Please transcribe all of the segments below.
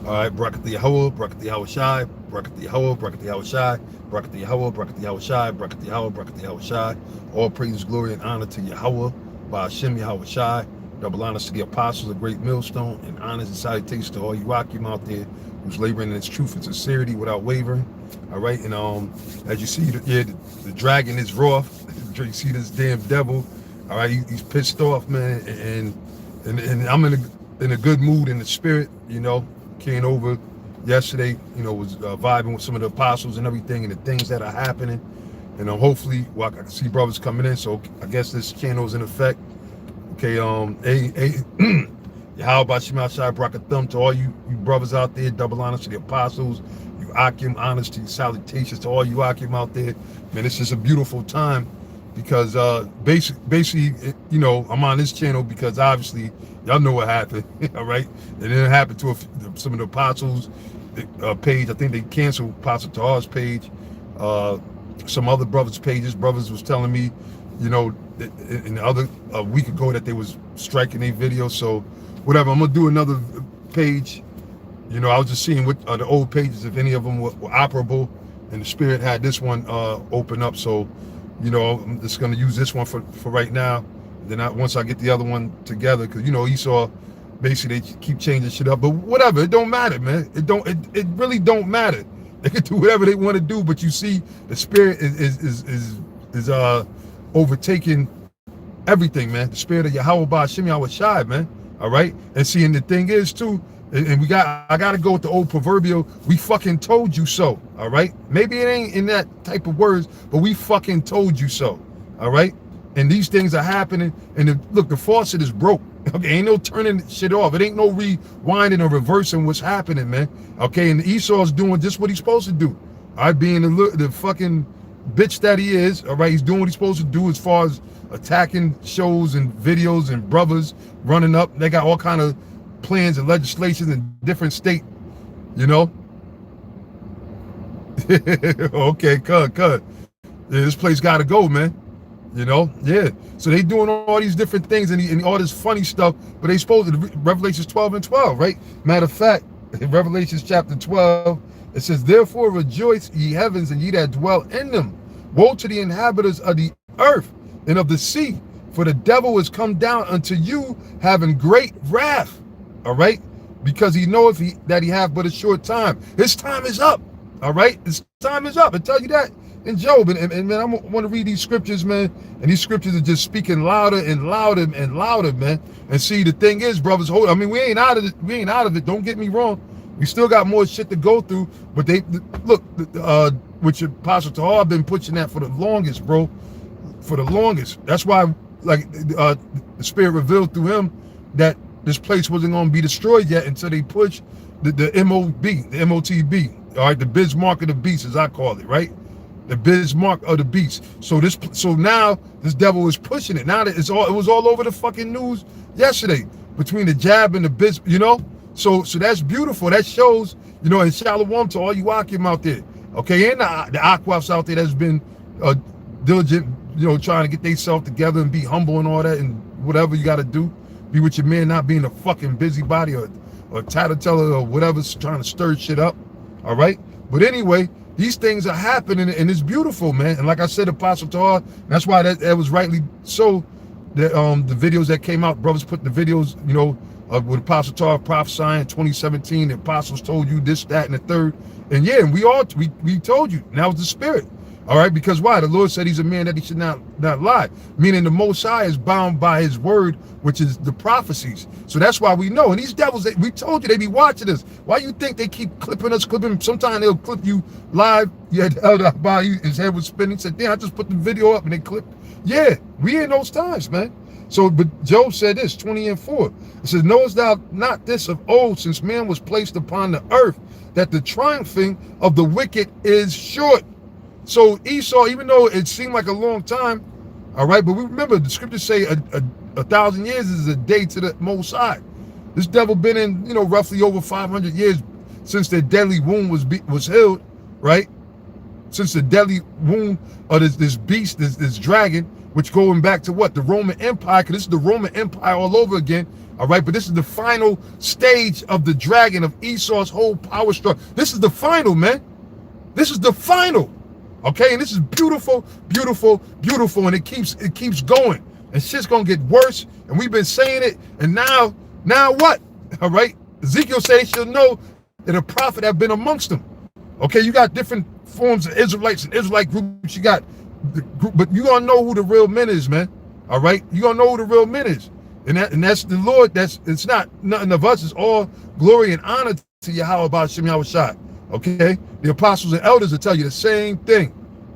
All right, Bracket the Yahweh, Bracket the Yahweh Shai, Bracket the Yahweh, Bracket the Yahweh Shai, Bracket the Yahweh, Bracket the Yahweh Shai, Bracket the Yahweh, Bracket the Yahweh Shai. All praise, glory, and honor to Yahweh by Hashem Yahweh Shai. Double honors to the apostles, a great millstone, and honors and salutations to all you Akim out there who's laboring in its truth and sincerity without wavering. All right, and as you see, the dragon is wroth. You see this damn devil. All right, he's pissed off, man, and I'm in a good mood in the spirit, you know. Came over yesterday, you know, was vibing with some of the apostles and everything and the things that are happening. And hopefully, well, I can see brothers coming in, so I guess this channel's in effect. Okay, how about Shema Shai Brakathum to all you brothers out there, double honors to the apostles, you Akim, honors to you, salutations to all you Akim out there. Man, it's just a beautiful time because basically, you know, I'm on this channel because obviously y'all know what happened, all right? It didn't happen to some of the apostles page. I think they canceled Apostle Tahar's page. Some other brothers' pages. Brothers was telling me, you know, in the other a week ago that they was striking a video. So whatever, I'm gonna do another page. You know, I was just seeing what the old pages, if any of them were operable, and the Spirit had this one open up. So, you know, I'm just gonna use this one for right now. Then once I get the other one together, because you know Esau, basically they keep changing shit up. But whatever, it don't matter, man. It really don't matter. They can do whatever they want to do. But you see, the Spirit is overtaking everything, man. The Spirit of Yahweh Ba'Shem Yahweh Shai, man. All right, and see, and the thing is too, and I gotta go with the old proverbial, we fucking told you so. All right, maybe it ain't in that type of words, but we fucking told you so. All right. And these things are happening, and look, the faucet is broke. Okay, ain't no turning shit off. It ain't no rewinding or reversing what's happening, man. Okay, and Esau's doing just what he's supposed to do. All right, being the fucking bitch that he is. All right, he's doing what he's supposed to do as far as attacking shows and videos and brothers running up. They got all kind of plans and legislations in different state, you know. Okay, cut. Yeah, this place got to go, man. You know, yeah. So they doing all these different things and all this funny stuff, but they supposed to, Revelations 12:12, right? Matter of fact, in Revelations chapter 12, it says, therefore rejoice, ye heavens, and ye that dwell in them. Woe to the inhabitants of the earth and of the sea, for the devil is come down unto you, having great wrath. All right? Because he knoweth that he hath but a short time. His time is up. All right? His time is up. I tell you that. In Job, and man, I want to read these scriptures, man, and these scriptures are just speaking louder and louder and louder, man. And see, the thing is, brothers, hold. I mean, we ain't out of it. Don't get me wrong. We still got more shit to go through. But look, which Apostle Tahar been pushing that for the longest, bro, for the longest. That's why, like, the Spirit revealed through him that this place wasn't going to be destroyed yet until they push the MOTB, all right, the Bismarck of the beast, as I call it, right? The Bismarck of the beast. So now this devil is pushing it. Now that it was all over the fucking news yesterday between the jab and the biz, you know. So that's beautiful. That shows, you know, and shalom to all you Akim out there, okay, and the Aquafs out there that's been diligent, you know, trying to get themselves together and be humble and all that, and whatever you got to do, be with your man, not being a fucking busybody or tattletale or whatever, trying to stir shit up. All right, but anyway. These things are happening, and it's beautiful, man. And like I said, Apostle Tahar, that's why that was rightly so. That the videos that came out, brothers put the videos, you know, with Apostle Tahar prophesying in 2017. The apostles told you this, that, and the third. And yeah, and we told you. Now it's the Spirit. All right, because why? The Lord said he's a man that he should not lie. Meaning the Most High is bound by his word, which is the prophecies. So that's why we know. And these devils, we told you, they be watching us. Why you think they keep clipping us, Sometimes they'll clip you live. You had held up by you, his head was spinning. Said, damn, I just put the video up and they clipped. Yeah, we in those times, man. So, but Job said this, 20:4. It says, knowest thou not this of old, since man was placed upon the earth, that the triumphing of the wicked is short. So Esau, even though it seemed like a long time, all right, but we remember the scriptures say a 1,000 years is a day to the Most High. This devil been in, you know, roughly over 500 years since the deadly wound was healed, right? Since the deadly wound of this beast, this dragon, which going back to what? The Roman Empire, because this is the Roman Empire all over again, All right, but this is the final stage of the dragon, of Esau's whole power struggle. This is the final, man. This is the final. Okay, and this is beautiful, beautiful, beautiful, and it keeps going. And shit's gonna get worse. And we've been saying it, and now what? All right, Ezekiel said they should know that a prophet have been amongst them. Okay, you got different forms of Israelites and Israelite groups. You got the group, but you gonna know who the real men is, man. All right, you gonna know who the real men is, and that's the Lord. It's not nothing of us. It's all glory and honor to Yahweh B'Shem Yahushua. Okay, the apostles and elders will tell you the same thing.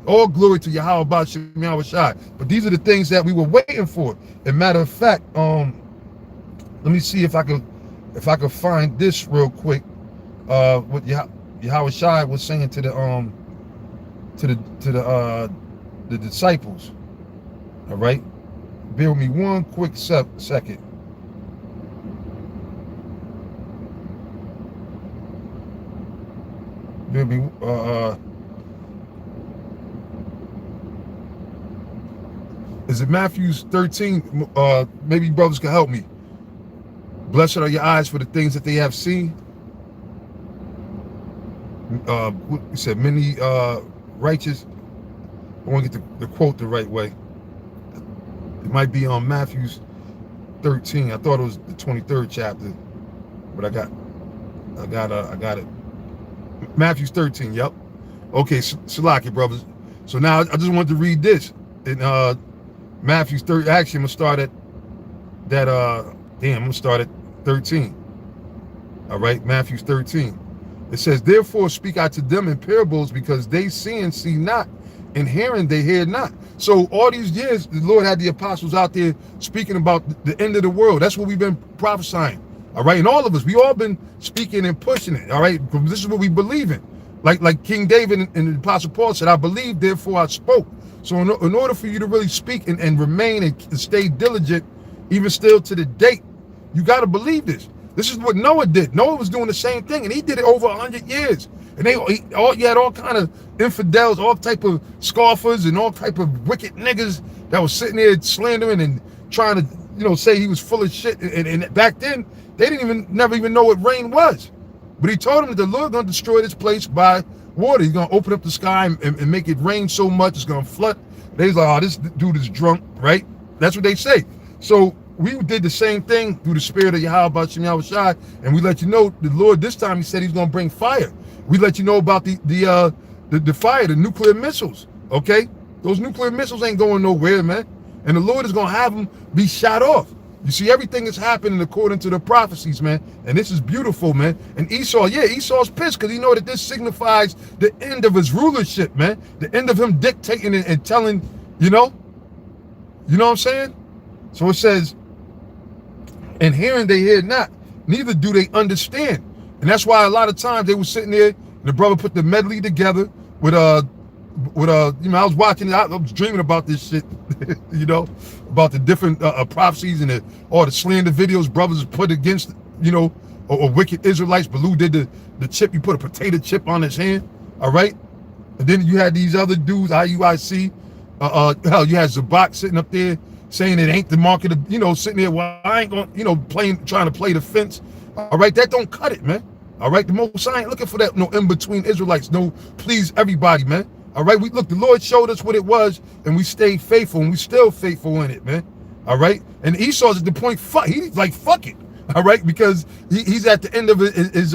All glory to Yahweh B'Shem Yahushua. But these are the things that we were waiting for. And matter of fact, let me see if I could find this real quick. What Yahushua was saying to the disciples. All right, bear with me one quick second. Bear with me. Is it Matthew 13? Maybe brothers can help me. Blessed are your eyes for the things that they have seen. What you said, many righteous. I want to get the quote the right way. It might be on Matthew's 13. I thought it was the 23rd chapter, but I got it. Matthew's 13. Yep. Okay, Salaki brothers. So now I just wanted to read this in Matthew's 13. Actually, I'm gonna start at that. I'm gonna start at 13. All right, Matthew's 13. It says, "Therefore speak I to them in parables, because they see and see not, and hearing they hear not." So all these years, the Lord had the apostles out there speaking about the end of the world. That's what we've been prophesying. All right, and all of us, we all been speaking and pushing it. All right, this is what we believe in. Like King David and the Apostle Paul said, "I believe, therefore I spoke." So in order for you to really speak and remain and stay diligent, even still to the date, you got to believe this. This is what Noah did. Noah was doing the same thing, and he did it over 100 years. And you had all kind of infidels, all type of scoffers, and all type of wicked niggas that was sitting there slandering and trying to, say he was full of shit. And back then, they never even know what rain was. But he told them that the Lord going to destroy this place by water. He's going to open up the sky and make it rain so much it's going to flood. They's like, "Oh, this dude is drunk," right? That's what they say. So we did the same thing through the spirit of Yahweh B'Shem Yahushua, and we let you know the Lord this time he said he's going to bring fire. We let you know about the fire, the nuclear missiles. Okay, those nuclear missiles ain't going nowhere, man. And the Lord is going to have them be shot off. You see, everything is happening according to the prophecies, man. And this is beautiful, man. And Esau's pissed because he know that this signifies the end of his rulership, man. The end of him dictating and telling, you know what I'm saying? So it says, "And hearing they hear not, neither do they understand." And that's why a lot of times they were sitting there, and the brother put the medley together with I was watching it, I was dreaming about this shit, about the different prophecies and all the slander videos brothers put against, or wicked Israelites. Baloo did the chip, you put a potato chip on his hand, all right? And then you had these other dudes, IUIC, hell, you had Zabak sitting up there saying it ain't the mark of the, sitting there, well, I ain't going, trying to play the fence. All right, that don't cut it, man. All right, the Most High ain't looking for that, no in-between Israelites, no please everybody, man. All right, the Lord showed us what it was, and we stayed faithful, and we still faithful in it, man. All right, and Esau's at the point, he's like, fuck it. All right, because he's at the end of his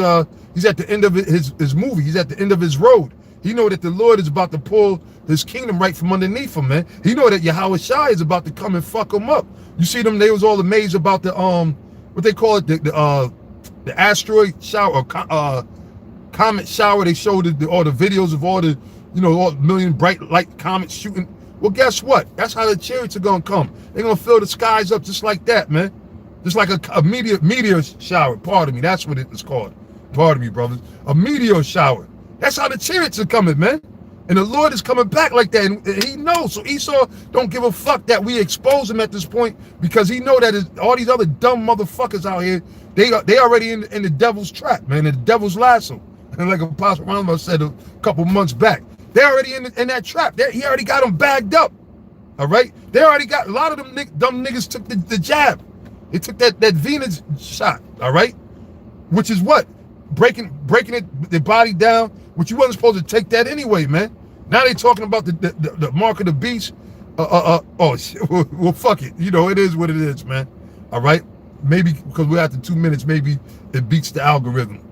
movie. He's at the end of his road. He know that the Lord is about to pull his kingdom right from underneath him, man. He know that Yahweh Shai is about to come and fuck him up. You see them, they was all amazed about the what they call it, the asteroid shower, comet shower. They showed all the videos of all the, all million bright light comets shooting. Well, guess what? That's how the chariots are gonna come. They're gonna fill the skies up just like that, man. Just like a meteor shower. Pardon me, that's what it is called. Pardon me, brothers. A meteor shower. That's how the chariots are coming, man. And the Lord is coming back like that, and he knows. So Esau don't give a fuck that we expose him at this point, because he know that all these other dumb motherfuckers out here, they already in the devil's trap, man, in the devil's lasso. And like Apostle Rambam said a couple months back, they already in that trap. He already got them bagged up. All right, they already got a lot of them dumb niggas took the jab. They took that Venus shot, all right? Which is what? Breaking their body down, which you wasn't supposed to take that anyway, man. Now they talking about the mark of the beast. Oh, shit. Well, fuck it. You know, it is what it is, man. All right? Maybe because we're after 2 minutes, maybe it beats the algorithm.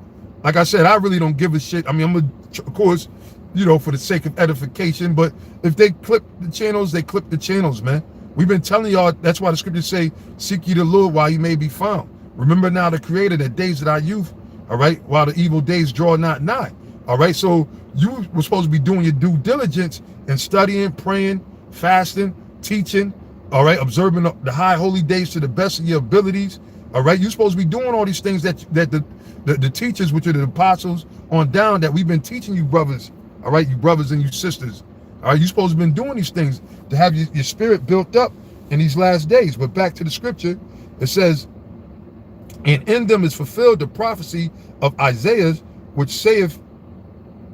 Like I said, I really don't give a shit. I mean, I'm going to, of course, you know, for the sake of edification, but if they clip the channels, they clip the channels, man. We've been telling y'all, that's why the scriptures say, seek ye the Lord while he may be found. Remember now the Creator, the days of our youth, all right, while the evil days draw not nigh, all right? So you were supposed to be doing your due diligence and studying, praying, fasting, teaching, all right, observing the high holy days to the best of your abilities, all right? You're supposed to be doing all these things that the teachers, which are the apostles on down, that we've been teaching you brothers, all right, you brothers and you sisters, all right? You're supposed to have been doing these things to have your spirit built up in these last days. But back to the scripture, it says, and in them is fulfilled the prophecy of Isaiah, which saith,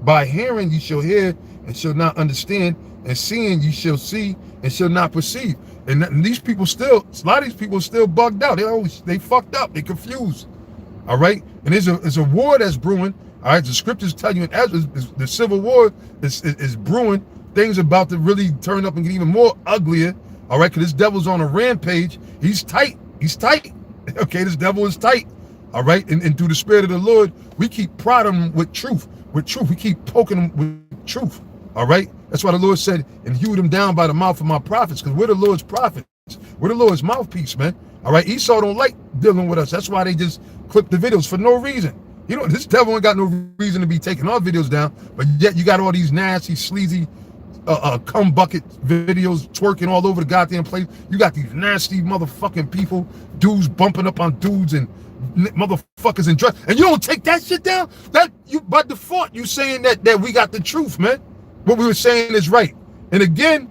by hearing ye shall hear and shall not understand, and seeing ye shall see and shall not perceive. And these people still, a lot of these people still bugged out. They fucked up, they confused. All right, and there's a war that's brewing. All right, the scriptures tell you in Ezra, the civil war is brewing. Things about to really turn up and get even more uglier. All right, because this devil's on a rampage. He's tight. He's tight. Okay, this devil is tight. All right, and through the Spirit of the Lord, we keep prodding him with truth. With truth, we keep poking him with truth. All right, that's why the Lord said, and hew them down by the mouth of my prophets, because we're the Lord's prophets. We're the Lord's mouthpiece, man. All right, Esau don't like dealing with us. That's why they just clip the videos for no reason. You know, this devil ain't got no reason to be taking our videos down, but yet you got all these nasty, sleazy, cum bucket videos twerking all over the goddamn place. You got these nasty motherfucking people, dudes bumping up on dudes and motherfuckers in dress, and you don't take that shit down. That you by default you saying that we got the truth, man. What we were saying is right. And again,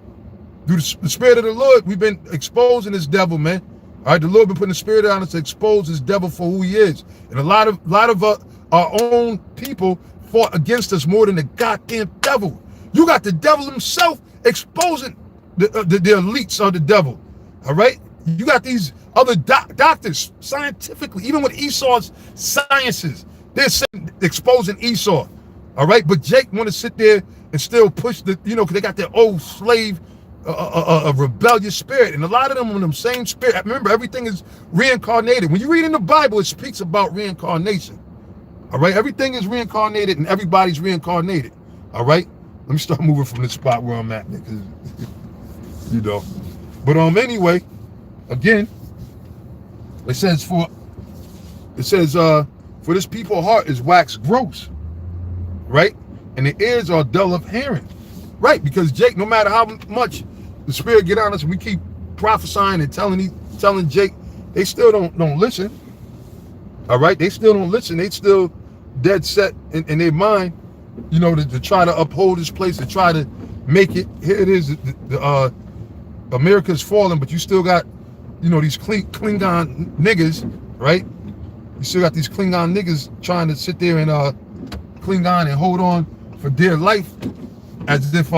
through the Spirit of the Lord, we've been exposing this devil, man. All right, the Lord been putting the Spirit on us to expose this devil for who he is. And a lot of our own people fought against us more than the goddamn devil. You got the devil himself exposing the elites of the devil. All right, you got these other doctors scientifically, even with Esau's sciences, they're exposing Esau. All right, but Jake want to sit there and still push the, you know, because they got their old slave, a rebellious spirit, and a lot of them on them same spirit. Remember, everything is reincarnated. When you read in the Bible, it speaks about reincarnation. All right, everything is reincarnated, and everybody's reincarnated. All right, let me start moving from this spot where I'm at, because you know. But anyway, again, it says for this people's heart is wax gross, right? And the ears are dull of hearing, right? Because Jake, no matter how much the Spirit get on us, and we keep prophesying and telling Jake, they still don't listen. All right, they still don't listen. They still dead set in their mind, you know, to try to uphold this place, to try to make it. Here it is. America's falling, but you still got, you know, these Klingon niggas, right? You still got these Klingon niggas trying to sit there and Klingon and hold on for dear life, as if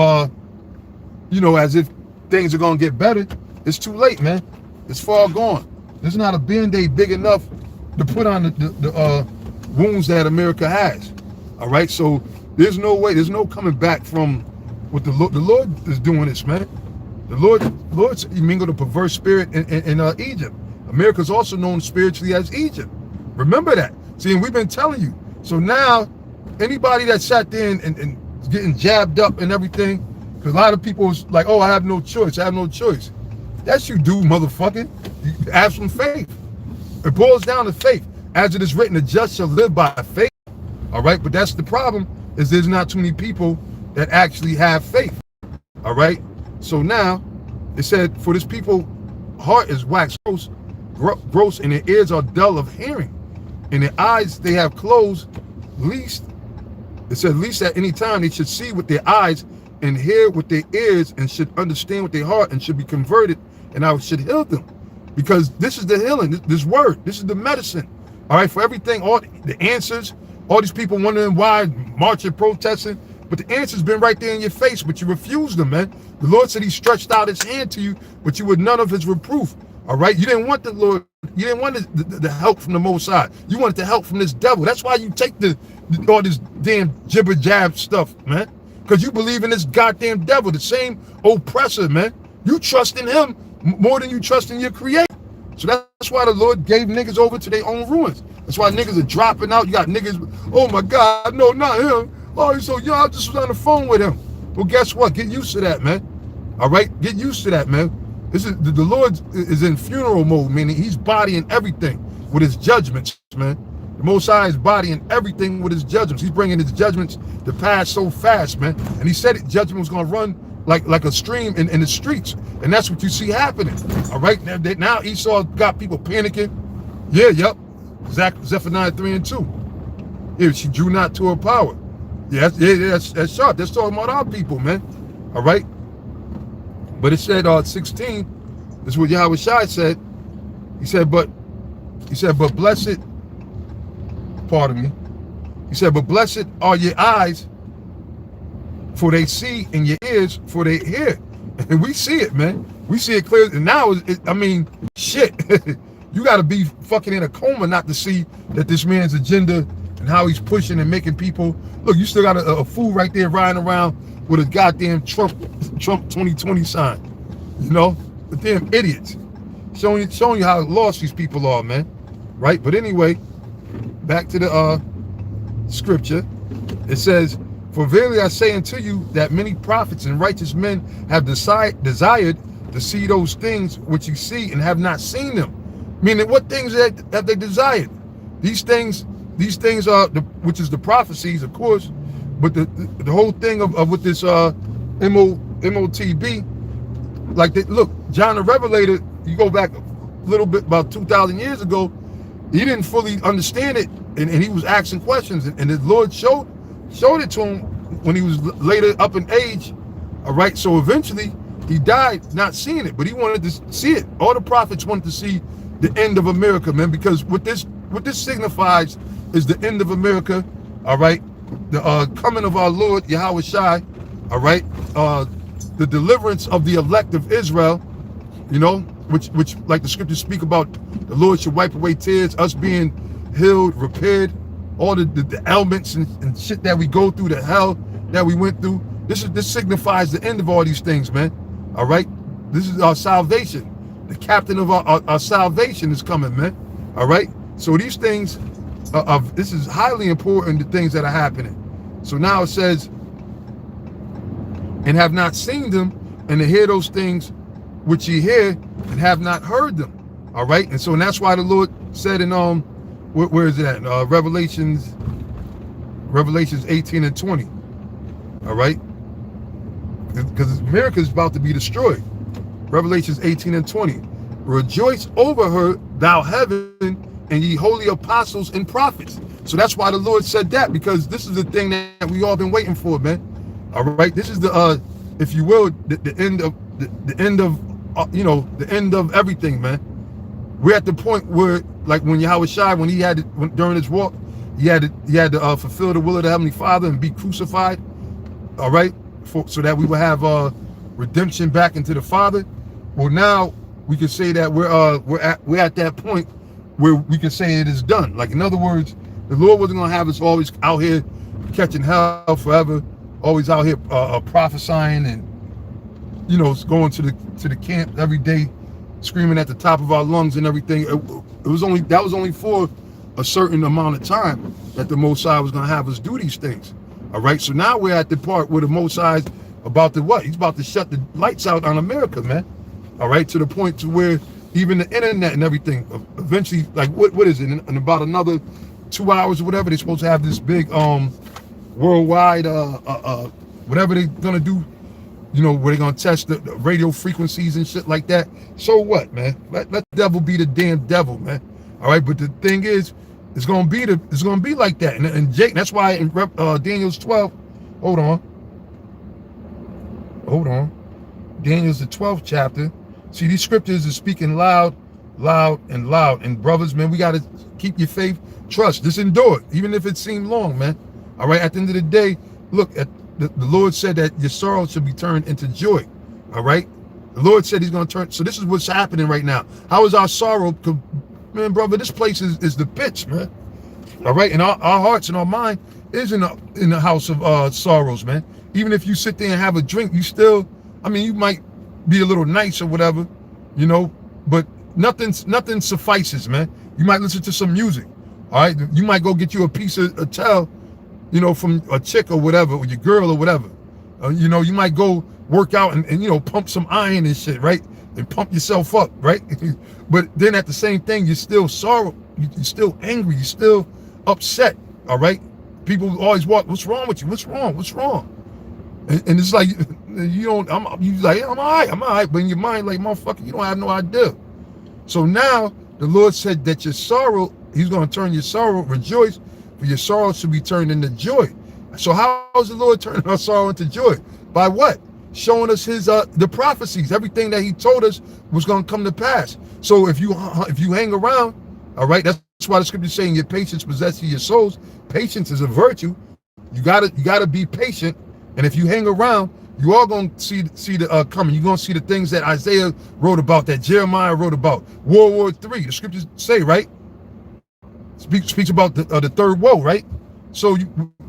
you know, as if things are gonna get better. It's too late, man. It's far gone. There's not a band-aid big enough to put on the wounds that America has. All right, so there's no way, there's no coming back from what the Lord is doing this, man. The Lord's mingled a perverse spirit in Egypt. America's also known spiritually as Egypt. Remember that. See, and we've been telling you. So now, anybody that sat there and getting jabbed up and everything, because a lot of people was like, oh, I have no choice. I have no choice. That's you do, motherfucker. You have some faith. It boils down to faith. As it is written, the just shall live by faith. All right, but that's the problem, is there's not too many people that actually have faith. All right. So now, it said, for this people, heart is wax gross, and their ears are dull of hearing, and their eyes they have closed, least, it said, least at any time they should see with their eyes and hear with their ears and should understand with their heart and should be converted, and I should heal them. Because this is the healing, this word, this is the medicine. All right, for everything, all the answers, all these people wondering why, marching, protesting, but the answer's been right there in your face, but you refused them, man. The Lord said he stretched out his hand to you, but you were none of his reproof. All right, you didn't want the Lord the help from the Most High. You wanted the help from this devil. That's why you take all this damn jibber jab stuff, man. Because you believe in this goddamn devil, the same oppressor, man. You trust in him more than you trust in your creator. So that's why the Lord gave niggas over to their own ruins. That's why niggas are dropping out. You got niggas, oh my God, no, not him. Oh, he's so young, I just was on the phone with him. Well, guess what? Get used to that, man. All right? Get used to that, man. This is the Lord is in funeral mode, meaning he's bodying everything with his judgments, man. The Most High is bodying everything with his judgments. He's bringing his judgments to pass so fast, man. And he said judgment was going to run like a stream in the streets. And that's what you see happening. All right? Now Esau got people panicking. Yeah, yep. Zephaniah 3 and 2. Yeah, she drew not to her power. Yeah, that's sharp. That's talking about our people, man. All right? But it said 16, this is what Yahweh Shai said. He said, but blessed, pardon me. He said, but blessed are your eyes, for they see, and your ears, for they hear. And we see it, man. We see it clear. And now, I mean, shit. You got to be fucking in a coma not to see that this man's agenda and how he's pushing and making people. Look, you still got a fool right there riding around with a goddamn Trump 2020 sign. You know? The damn idiots. Showing you how lost these people are, man. Right? But anyway, back to the scripture. It says, for verily I say unto you that many prophets and righteous men have desired to see those things which you see and have not seen them. Meaning, what things have they desired? These things are, which is the prophecies, of course, but the whole thing of with this MOTB, like look, John the Revelator, you go back a little bit, about 2,000 years ago, he didn't fully understand it, and he was asking questions, and the Lord showed it to him when he was later up in age. All right, so eventually he died not seeing it, but he wanted to see it. All the prophets wanted to see the end of America, man, because what this signifies is the end of America. All right, the coming of our Lord Yahweh Shai. All right, the deliverance of the elect of Israel. You know, which like the scriptures speak about, the Lord should wipe away tears, us being healed, repaired, all the ailments and shit that we go through, the hell that we went through. This signifies the end of all these things, man. All right, this is our salvation. The captain of our salvation is coming, man. All right, so these things this is highly important, the things that are happening. So now it says, and have not seen them, and to hear those things which ye hear, and have not heard them. All right, and so that's why the Lord said in where is it at? Revelations 18 and 20. All right, because America is about to be destroyed. Revelations 18 and 20. Rejoice over her, thou heaven, and ye holy apostles and prophets. So that's why the Lord said that, because this is the thing that we all been waiting for, man. All right, this is the if you will, the end of the end of the end of everything, man. We're at the point where, like when Yahweh Shai, when he had during his walk, he had to fulfill the will of the Heavenly Father and be crucified. All right, so that we will have redemption back into the Father. Well, now we can say that we're at that point where we can say it is done. Like, in other words, the Lord wasn't gonna have us always out here catching hell forever, always out here prophesying and going to the camp every day, screaming at the top of our lungs and everything. That was only for a certain amount of time that the Most High was gonna have us do these things. All right, so now we're at the part where the Most High is about to what? He's about to shut the lights out on America, man. All right, to the point to where even the internet and everything, eventually, like what is it? In about another 2 hours or whatever, they're supposed to have this big worldwide whatever they're gonna do, where they're gonna test the radio frequencies and shit like that. So what, man? Let the devil be the damn devil, man. All right, but the thing is, it's gonna be like that. And Jake, that's why in Daniel's 12, hold on. Daniel's the 12th chapter. See, these scriptures are speaking loud, and loud. And brothers, man, we got to keep your faith, trust, just endure it, even if it seemed long, man. All right, at the end of the day, look, at the Lord said that your sorrow should be turned into joy. All right, the Lord said he's going to turn. So this is what's happening right now. How is our sorrow Man, brother, this place is the pitch, man. All right, and our hearts and our mind is in the house of sorrows, man. Even if you sit there and have a drink, you still, I mean, you might be a little nice or whatever, you know, but nothing suffices, man. You might listen to some music, all right? You might go get you a piece of a towel, you know, from a chick or whatever, or your girl or whatever. You know, you might go work out and you know, pump some iron and shit, right? And pump yourself up, right? But then at the same thing, you're still sorrow, you're still angry, you're still upset, all right? People always walk, what's wrong with you? What's wrong? What's wrong? And it's like, you don't, you like, I'm all right. But in your mind, like, motherfucker, you don't have no idea. So now the Lord said that your sorrow, he's going to turn your sorrow, rejoice, for your sorrow should be turned into joy. So how is the Lord turning our sorrow into joy? By what? Showing us his the prophecies, everything that he told us was going to come to pass. So if you hang around, all right, that's why the scripture is saying your patience possesses your souls. Patience is a virtue. You gotta be patient. And if you hang around, you are going to see the coming. You're going to see the things that Isaiah wrote about, that Jeremiah wrote about. World War III, the scriptures say, right? Speaks about the third woe, right? So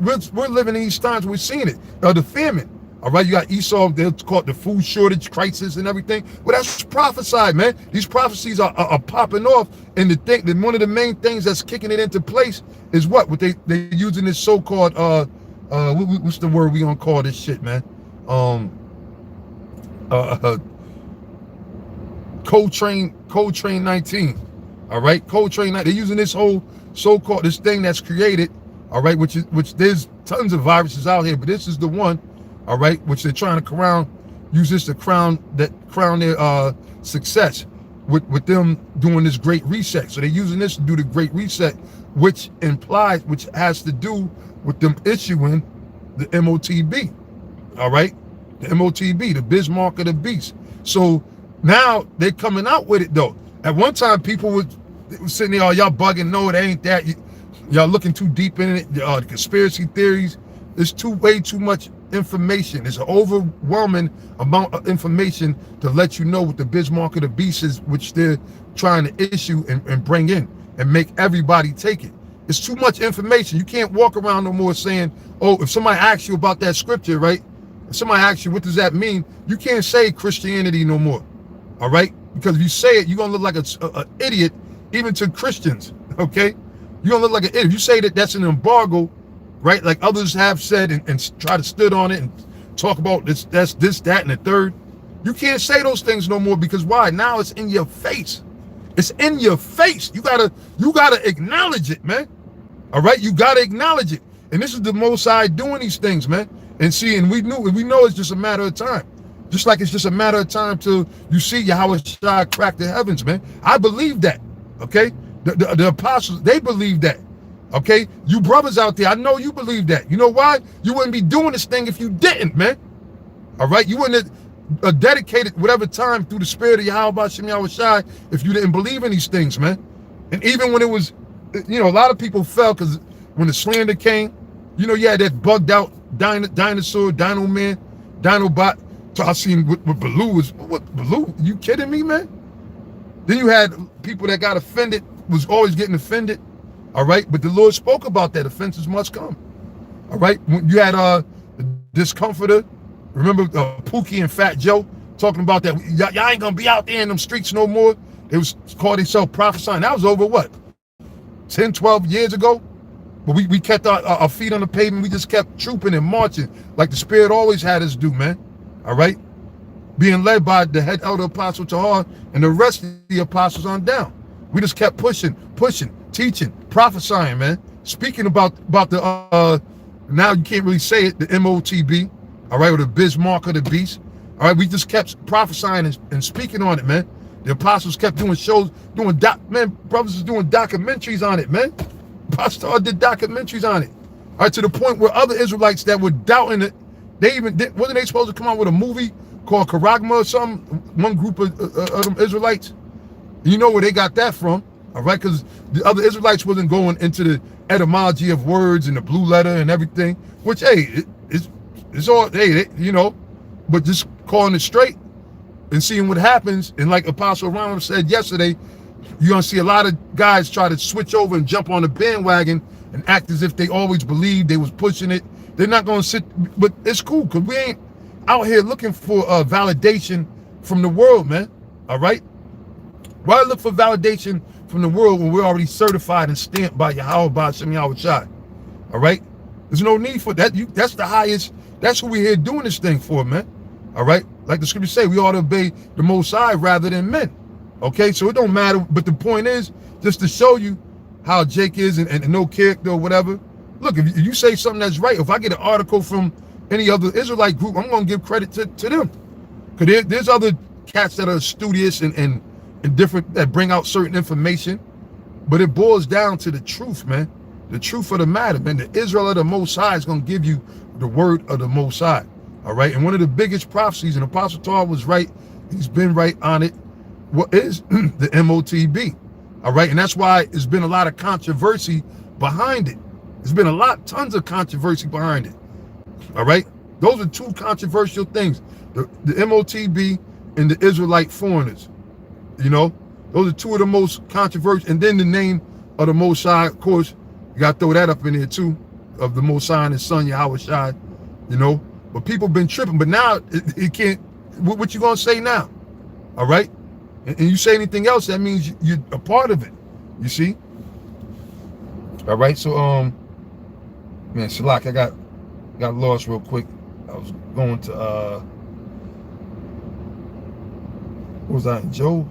we're living in these times. We're seeing it. The famine. All right, you got Esau, they'll call it the food shortage crisis and everything. Well, that's prophesied, man. These prophecies are popping off. And one of the main things that's kicking it into place is what they're using this so-called, what's the word we gonna call this shit, man? Coltrane 19. All right, Coltrane 19. They're using this whole so-called, this thing that's created, all right, which there's tons of viruses out here, but this is the one, all right, which they're trying to use this to crown their success with them doing this great reset. So they're using this to do the great reset, which has to do with them issuing the MOTB, all right, the MOTB, the Bismarck of the Beast. So now they're coming out with it though. At one time, people were sitting there, oh, y'all bugging, no, it ain't that. Y'all looking too deep in it. The conspiracy theories. There's way too much information. It's an overwhelming amount of information to let you know what the Bismarck of the Beast is, which they're trying to issue and bring in and make everybody take it. It's too much information. You can't walk around no more saying, oh, if somebody asks you about that scripture, right? If somebody asks you, what does that mean? You can't say Christianity no more, all right? Because if you say it, you're going to look like an idiot, even to Christians, okay? You're going to look like an idiot. If you say that that's an embargo, right, like others have said and try to stood on it and talk about this, that, and the third, you can't say those things no more because why? Now it's in your face. It's in your face. You gotta acknowledge it, man. All right, you gotta acknowledge it. And this is the Most High doing these things, man. And we know it's just a matter of time. Just like it's just a matter of time till you see Yahweh Shai crack the heavens, man. I believe that. Okay, the apostles, they believe that. Okay, you brothers out there, I know you believe that. You know why? You wouldn't be doing this thing if you didn't, man. All right, you wouldn't have dedicated whatever time through the spirit of Yahweh Shem Yahweh Shai if you didn't believe in these things, man. And even when it was, you know, a lot of people fell because when the slander came, you know, you had that bugged out dinosaur, Dino Man, Dinobot. So I seen what Baloo was. What Baloo? You kidding me, man? Then you had people that got offended, was always getting offended. All right, but the Lord spoke about that. Offenses must come. All right, when you had Discomforter, remember Pookie and Fat Joe talking about that. Y'all ain't gonna be out there in them streets no more. They was called themselves prophesying. That was over what, 10, 12 years ago? But we kept our feet on the pavement. We just kept trooping and marching like the Spirit always had us do, man. All right, being led by the head elder apostle Tahar and the rest of the apostles on down. We just kept pushing, teaching, prophesying, man. Speaking about the now you can't really say it, the MOTB, all right, or the Bismarck of the Beast. All right, we just kept prophesying and speaking on it, man. The apostles kept doing shows, brothers was doing documentaries on it, man. Pastor did documentaries on it. All right, to the point where other Israelites that were doubting it, wasn't they supposed to come out with a movie called Karagma or something? One group of them Israelites. You know where they got that from, all right? Because the other Israelites wasn't going into the etymology of words and the blue letter and everything, which, hey, it's all, hey, you know, but just calling it straight and seeing what happens. And like Apostle Ron said yesterday, You're gonna see a lot of guys try to switch over and jump on the bandwagon and act as if they always believed they was pushing it. They're not gonna sit, but it's cool because we ain't out here looking for validation from the world, man. All right? Why look for validation from the world when we're already certified and stamped by Yahweh Ba'Shem Yahweh Shai? All right? There's no need for that. That's the highest. That's what we're here doing this thing for, man. All right? Like the scriptures say, we ought to obey the Most High rather than men. Okay? So it don't matter. But the point is, just to show you how Jake is and no character or whatever. Look, if you say something that's right, if I get an article from any other Israelite group, I'm going to give credit to them. Because there's other cats that are studious and different, that bring out certain information. But it boils down to the truth, man. The truth of the matter, man. The Israel of the Most High is going to give you the word of the Most High. All right? And one of the biggest prophecies, and Apostle Tar was right, he's been right on it, what is the MOTB. All right? And that's why there's been a lot of controversy behind it. There's been tons of controversy behind it. All right? Those are two controversial things. The MOTB and the Israelite foreigners. You know? Those are two of the most controversial. And then the name of the Most High, of course, you got to throw that up in there too, of the Most High and his son, Yahweh Shai. You know? But people been tripping. But now, it can't, what you going to say now? All right? And you say anything else, that means you're a part of it. You see? All right? So, man, Shalak, I got lost real quick. I was going to, what was I in? Job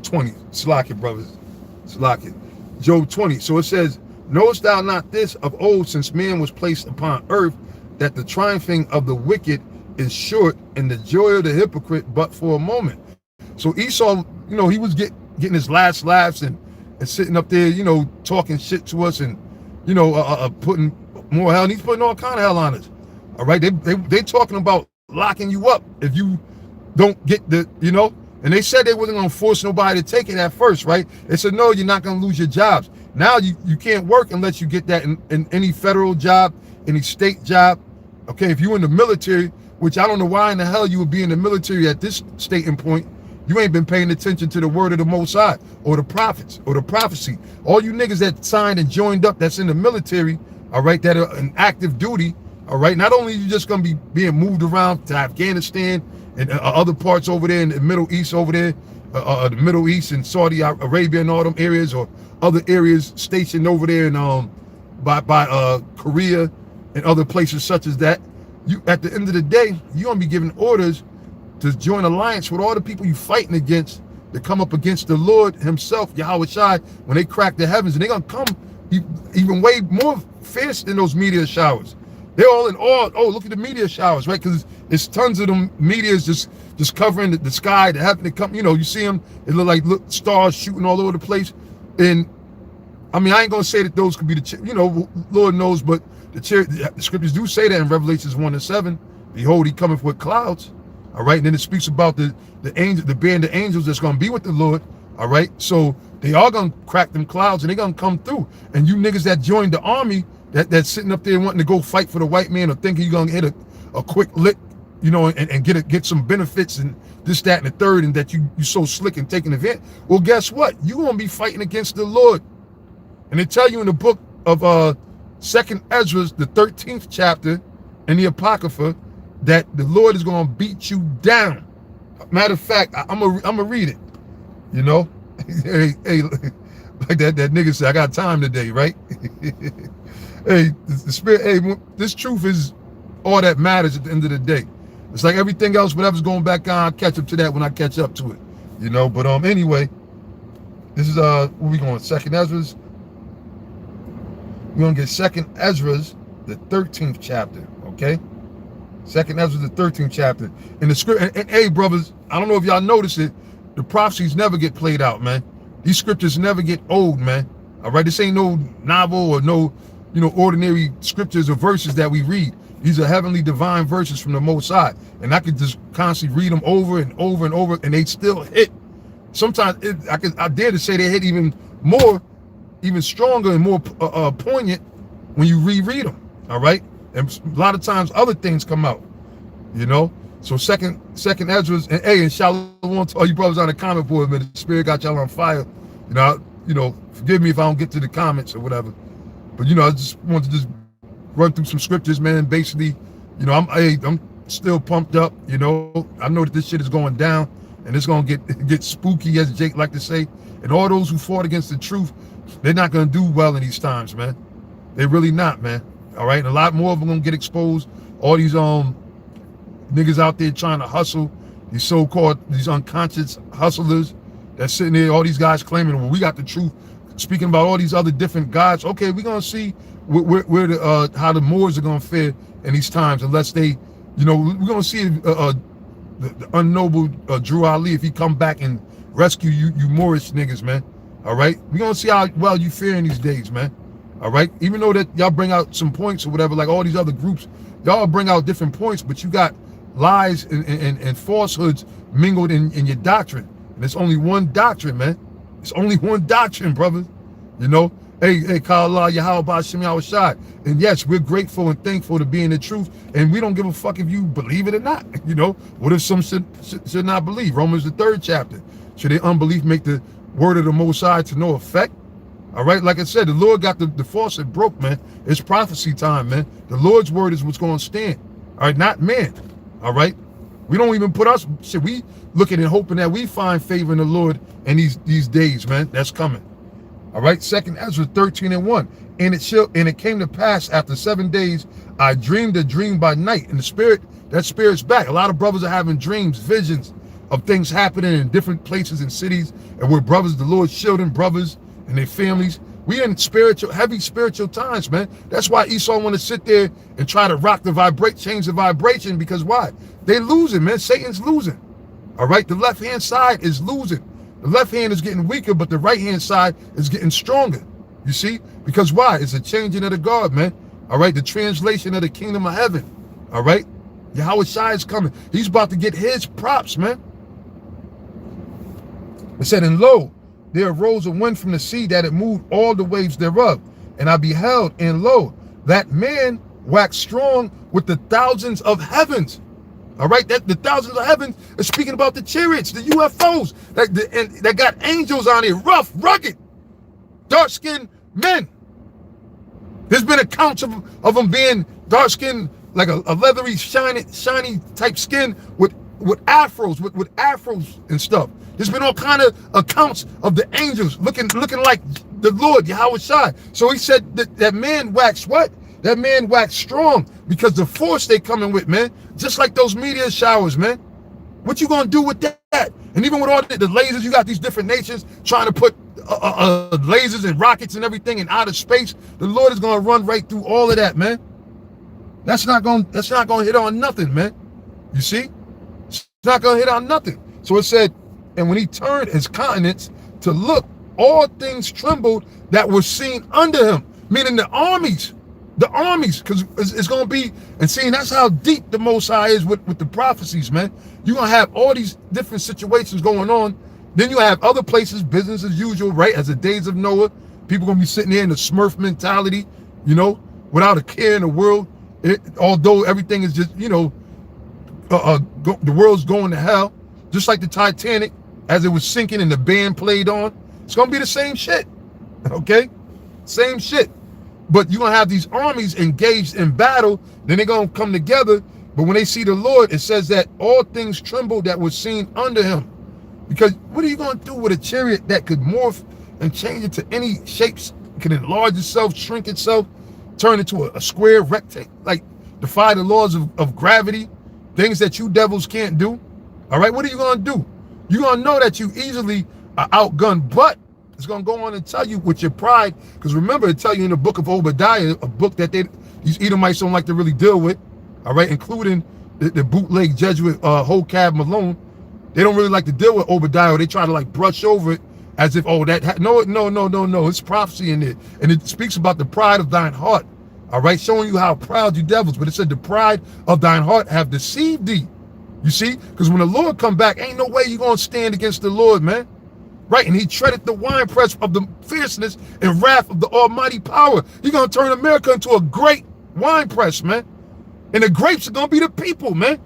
20. Shalak it, brothers. Shalak it. Job 20. So it says, knowest thou not this of old, since man was placed upon earth, that the triumphing of the wicked is short, and the joy of the hypocrite but for a moment. So Esau, you know, he was getting his last laughs and sitting up there, you know, talking shit to us and, you know, putting more hell. And he's putting all kind of hell on us. All right, they talking about locking you up if you don't get the, you know. And they said they wasn't gonna force nobody to take it at first, right? They said, no, you're not gonna lose your jobs. Now you can't work unless you get that in any federal job, any state job. Okay, if you're in the military, which I don't know why in the hell you would be in the military at this stating point, you ain't been paying attention to the word of the Most High or the prophets or the prophecy. All you niggas that signed and joined up that's in the military, all right, that are in active duty, all right, not only are you just going to be being moved around to Afghanistan and other parts over there in the Middle East over there, the Middle East and Saudi Arabia and all them areas, or other areas stationed over there in by Korea and other places such as that. You, at the end of the day, you're going to be giving orders to join alliance with all the people you fighting against, to come up against the Lord himself, Yahweh Shai, when they crack the heavens. And they're going to come even way more fierce than those meteor showers. They're all in awe. Oh, look at the meteor showers, right? Because it's tons of them meteors just covering the sky, the heaven. They come, you know, you see them, it look like stars shooting all over the place. And I mean, I ain't going to say that those could be the, you know, Lord knows, but the scriptures do say that in Revelations 1:7. Behold, he cometh with clouds. All right. And then it speaks about the angel, the band of angels that's going to be with the Lord. All right. So they are going to crack them clouds and they're going to come through. And you niggas that joined the army, that's sitting up there wanting to go fight for the white man or thinking you're going to hit a quick lick, you know, and get some benefits and this, that, and the third, and that you so slick and taking advantage. Well, guess what? You're going to be fighting against the Lord. And they tell you in the book of 2nd Ezra, the 13th chapter in the Apocrypha, that the Lord is going to beat you down. Matter of fact, I'm gonna read it. You know, hey, like that nigga said, I got time today, right? Hey, the spirit. Hey, this truth is all that matters at the end of the day. It's like everything else. Whatever's going back on, I'll catch up to that when I catch up to it. You know. But anyway, this is where we going? 2nd Ezra's. We're gonna get 2nd Ezra's, the 13th chapter. Okay. 2nd Ezra, the 13th chapter. In the script, and hey, brothers, I don't know if y'all notice it, the prophecies never get played out, man. These scriptures never get old, man. All right, this ain't no novel or no, you know, ordinary scriptures or verses that we read. These are heavenly divine verses from the Most High. And I could just constantly read them over and over and over, and they still hit. Sometimes, I dare to say they hit even more, even stronger and more poignant when you reread them, all right? And a lot of times other things come out, you know? So second Ezra's, and Shalom to all you brothers on the comment board, man. The Spirit got y'all on fire. Forgive me if I don't get to the comments or whatever. But I just want to just run through some scriptures, man. Basically, I'm still pumped up. I know that this shit is going down, and it's gonna get spooky, as Jake like to say. And all those who fought against the truth, they're not gonna do well in these times, man. They're really not, man. All right, and a lot more of them gonna get exposed. All these niggas out there trying to hustle, these unconscious hustlers that's sitting there, all these guys claiming, well, we got the truth, speaking about all these other different gods. Okay, we're gonna see how the Moors are gonna fare in these times, unless they, we're gonna see the unnoble Drew Ali, if he come back and rescue you Moorish niggas, man. All right, we're gonna see how well you fare in these days, man. All right, even though that y'all bring out some points or whatever, like all these other groups, y'all bring out different points, but you got lies and falsehoods mingled in your doctrine. And it's only one doctrine, man. It's only one doctrine, brothers. Hey, Ka'Allah, Yahweh, Shem Shai. And yes, we're grateful and thankful to be in the truth. And we don't give a fuck if you believe it or not. What if some should not believe? Romans, the 3rd chapter. Should their unbelief make the word of the Most High to no effect? All right, like I said, the Lord got the faucet broke, man. It's prophecy time, man. The Lord's word is what's going to stand. All right, not man. All right, we don't even put us. Shit, we looking and hoping that we find favor in the Lord in these days, man. That's coming. All right, 2 Ezra 13:1. And it came to pass after 7 days, I dreamed a dream by night, and that spirit's back. A lot of brothers are having dreams, visions of things happening in different places and cities, and we're brothers, the Lord's children, brothers and their families. We in heavy spiritual times, man. That's why Esau want to sit there and try to change the vibration, because why? They losing, man. Satan's losing. All right, the left-hand side is losing. The left hand is getting weaker, but the right-hand side is getting stronger. You see? Because why? It's a changing of the guard, man. All right, the translation of the kingdom of heaven. All right? Yahweh Shai is coming. He's about to get his props, man. It said, and lo, there arose a wind from the sea that it moved all the waves thereof. And I beheld, and lo, that man waxed strong with the thousands of heavens. All right, that the thousands of heavens is speaking about the chariots, the UFOs, that got angels on it, rough, rugged, dark-skinned men. There's been accounts of them being dark-skinned, like a leathery, shiny type skin with afros, with afros and stuff. There's been all kind of accounts of the angels looking like the Lord, Yahweh Shai. So he said that man waxed what? That man waxed strong because the force they coming with, man. Just like those meteor showers, man. What you gonna do with that? And even with all the lasers, you got these different nations trying to put lasers and rockets and everything in outer space. The Lord is gonna run right through all of that, man. That's not gonna hit on nothing, man. You see? It's not gonna hit on nothing. So it said, and when he turned his countenance to look, all things trembled that were seen under him, meaning the armies, because it's going to be, and seeing that's how deep the Most High is with the prophecies, man. You're going to have all these different situations going on. Then you have other places, business as usual, right? As the days of Noah, people going to be sitting there in the Smurf mentality, without a care in the world. Although everything is just, the world's going to hell, just like the Titanic, as it was sinking and the band played on. It's going to be the same shit, okay? Same shit. But you're going to have these armies engaged in battle, then they're going to come together. But when they see the Lord, it says that all things trembled that was seen under him. Because what are you going to do with a chariot that could morph and change into any shapes, can enlarge itself, shrink itself, turn into a square rectangle, like defy the laws of gravity, things that you devils can't do? All right, what are you going to do? You're going to know that you easily are outgunned, but it's going to go on and tell you with your pride, because remember, it tell you in the book of Obadiah, a book that these Edomites don't like to really deal with, all right, including the bootleg Jesuit Hocab Malone. They don't really like to deal with Obadiah. They try to like brush over it as if, no, it's prophecy in it. And it speaks about the pride of thine heart, all right, showing you how proud you devils. But it said the pride of thine heart have deceived thee. You see, because when the Lord come back, ain't no way you're going to stand against the Lord, man. Right, and he treaded the winepress of the fierceness and wrath of the almighty power. He's going to turn America into a great winepress, man. And the grapes are going to be the people, man.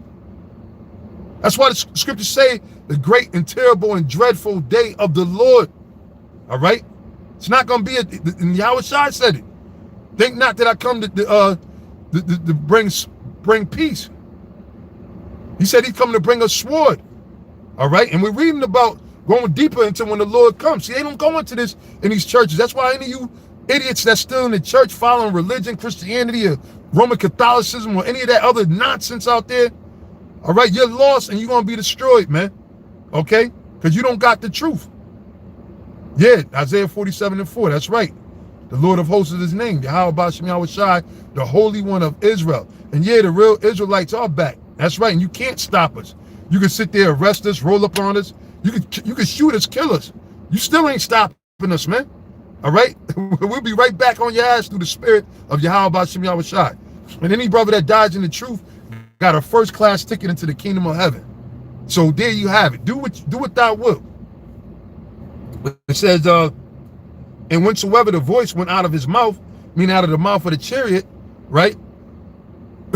That's why the scriptures say the great and terrible and dreadful day of the Lord. All right? It's not going to be, and Yahweh Shai said it. Think not that I come to bring peace. He said he's coming to bring a sword. All right? And we're reading about going deeper into when the Lord comes. See, they don't go into this in these churches. That's why any of you idiots that's still in the church following religion, Christianity, or Roman Catholicism, or any of that other nonsense out there, all right, you're lost and you're going to be destroyed, man. Okay? Because you don't got the truth. Yeah, Isaiah 47:4, that's right. The Lord of hosts is his name, Yahweh Bashem Yahweh Shai, the Holy One of Israel. And yeah, the real Israelites are back. That's right, and you can't stop us. You can sit there, arrest us, roll up on us. You can shoot us, kill us. You still ain't stopping us, man. All right? We'll be right back on your ass through the spirit of Yahweh Bashem Yahweh Shai. And any brother that dies in the truth got a first-class ticket into the kingdom of heaven. So there you have it. Do what thou wilt. It says, and whensoever the voice went out of his mouth, meaning out of the mouth of the chariot, right?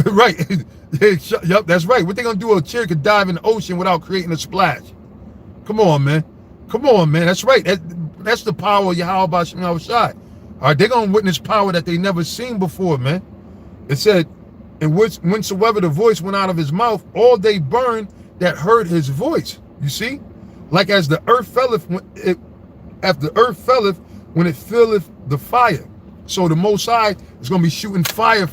Right. Yep, that's right. What they gonna do? A chariot could dive in the ocean without creating a splash. Come on, man. Come on, man. That's right. That's the power of Yahweh Bashem Yahweh Shai. All right, they're gonna witness power that they never seen before, man. It said, and whensoever the voice went out of his mouth, all they burned that heard his voice. You see? Like as the earth felleth when it filleth the fire. So the Most High is going to be shooting fire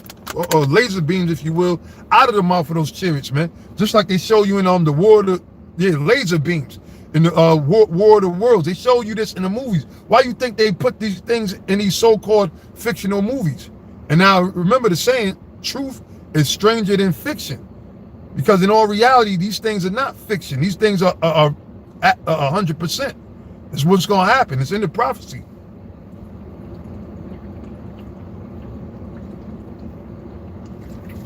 or laser beams, if you will, out of the mouth of those chariots, man. Just like they show you in the war of laser beams in the War of the Worlds. They show you this in the movies. Why you think they put these things in these so-called fictional movies? And now remember the saying, truth is stranger than fiction. Because in all reality, these things are not fiction. These things are 100%. It's what's going to happen. It's in the prophecy.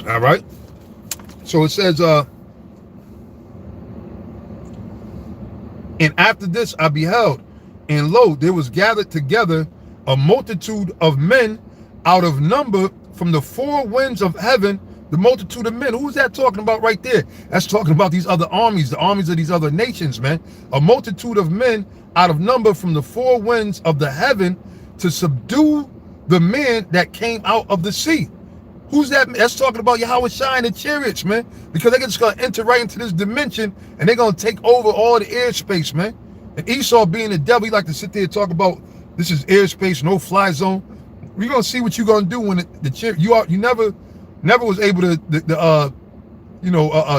All right. So it says, and after this I beheld, and lo, there was gathered together a multitude of men out of number from the four winds of heaven. The multitude of men. Who's that talking about right there? That's talking about these other armies, the armies of these other nations, man. A multitude of men out of number from the four winds of the heaven to subdue the men that came out of the sea. Who's that? That's talking about Yahweh Shai and the chariots, man. Because they're just going to enter right into this dimension and they're going to take over all the airspace, man. And Esau being the devil, he like to sit there and talk about this is airspace, no fly zone. We're going to see what you're going to do when the chariot, you never was able to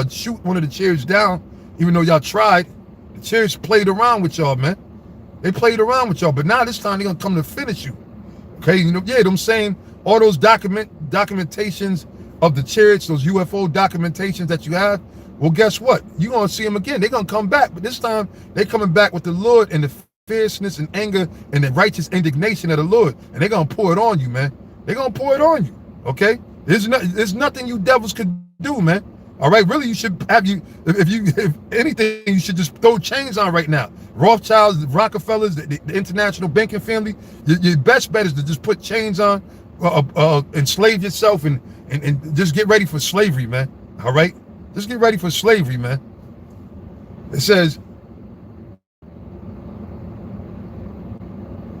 shoot one of the chariots down, even though y'all tried. The chariots played around with y'all, man. They played around with y'all, but now this time they're gonna come to finish you. Okay, them saying all those documentations of the chariots, those UFO documentations that you have. Well, guess what? You're gonna see them again. They're gonna come back, but this time they're coming back with the Lord and the fierceness and anger and the righteous indignation of the Lord, and they're gonna pour it on you, man. They're gonna pour it on you. Okay. There's nothing you devils could do, man. All right, really, you should have if anything, you should just throw chains on right now. Rothschilds, the Rockefellers, the international banking family. Your best bet is to just put chains on, enslave yourself, and just get ready for slavery, man. All right, just get ready for slavery, man. It says,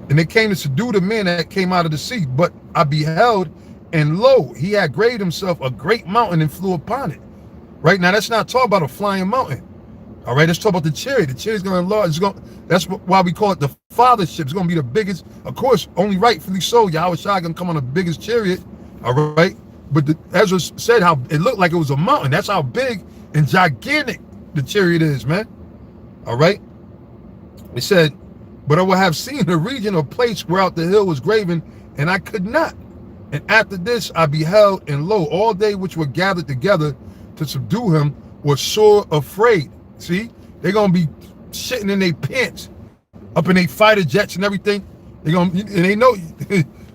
and they came to subdue the men that came out of the sea, but I beheld. And lo, he had graved himself a great mountain and flew upon it. Right now, that's not talking about a flying mountain. All right, let's talk about the chariot. The chariot's going to enlarge. That's why we call it the fathership. It's going to be the biggest, of course, only rightfully so. Yahweh Shai going to come on the biggest chariot. All right, but Ezra said how it looked like it was a mountain. That's how big and gigantic the chariot is, man. All right. It said, but I will have seen the region or place whereout the hill was graven, and I could not. And after this I beheld, and lo, all they which were gathered together to subdue him were sore afraid. See, they're gonna be shitting in their pants, up in their fighter jets and everything. And they know,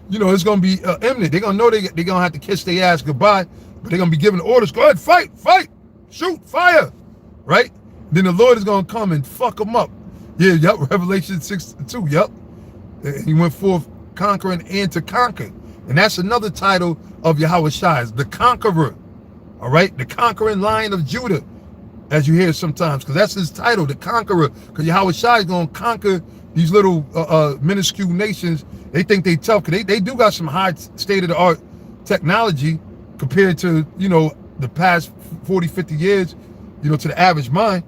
it's gonna be imminent. They're gonna know they're gonna have to kiss their ass goodbye, but they're gonna be giving orders. Go ahead, fight, shoot, fire, right? Then the Lord is gonna come and fuck them up. Yeah, yep. Revelation 6:2. Yep. He went forth conquering and to conquer. And that's another title of Yahweh Shai, the conqueror. All right, the conquering Lion of Judah. as you hear sometimes, because that's his title, the conqueror. Because Yahweh Shai is going to conquer these little minuscule nations. They think they tough, because they do got some high state-of-the-art technology compared to, you know, the past 40, 50 years, you know, to the average mind.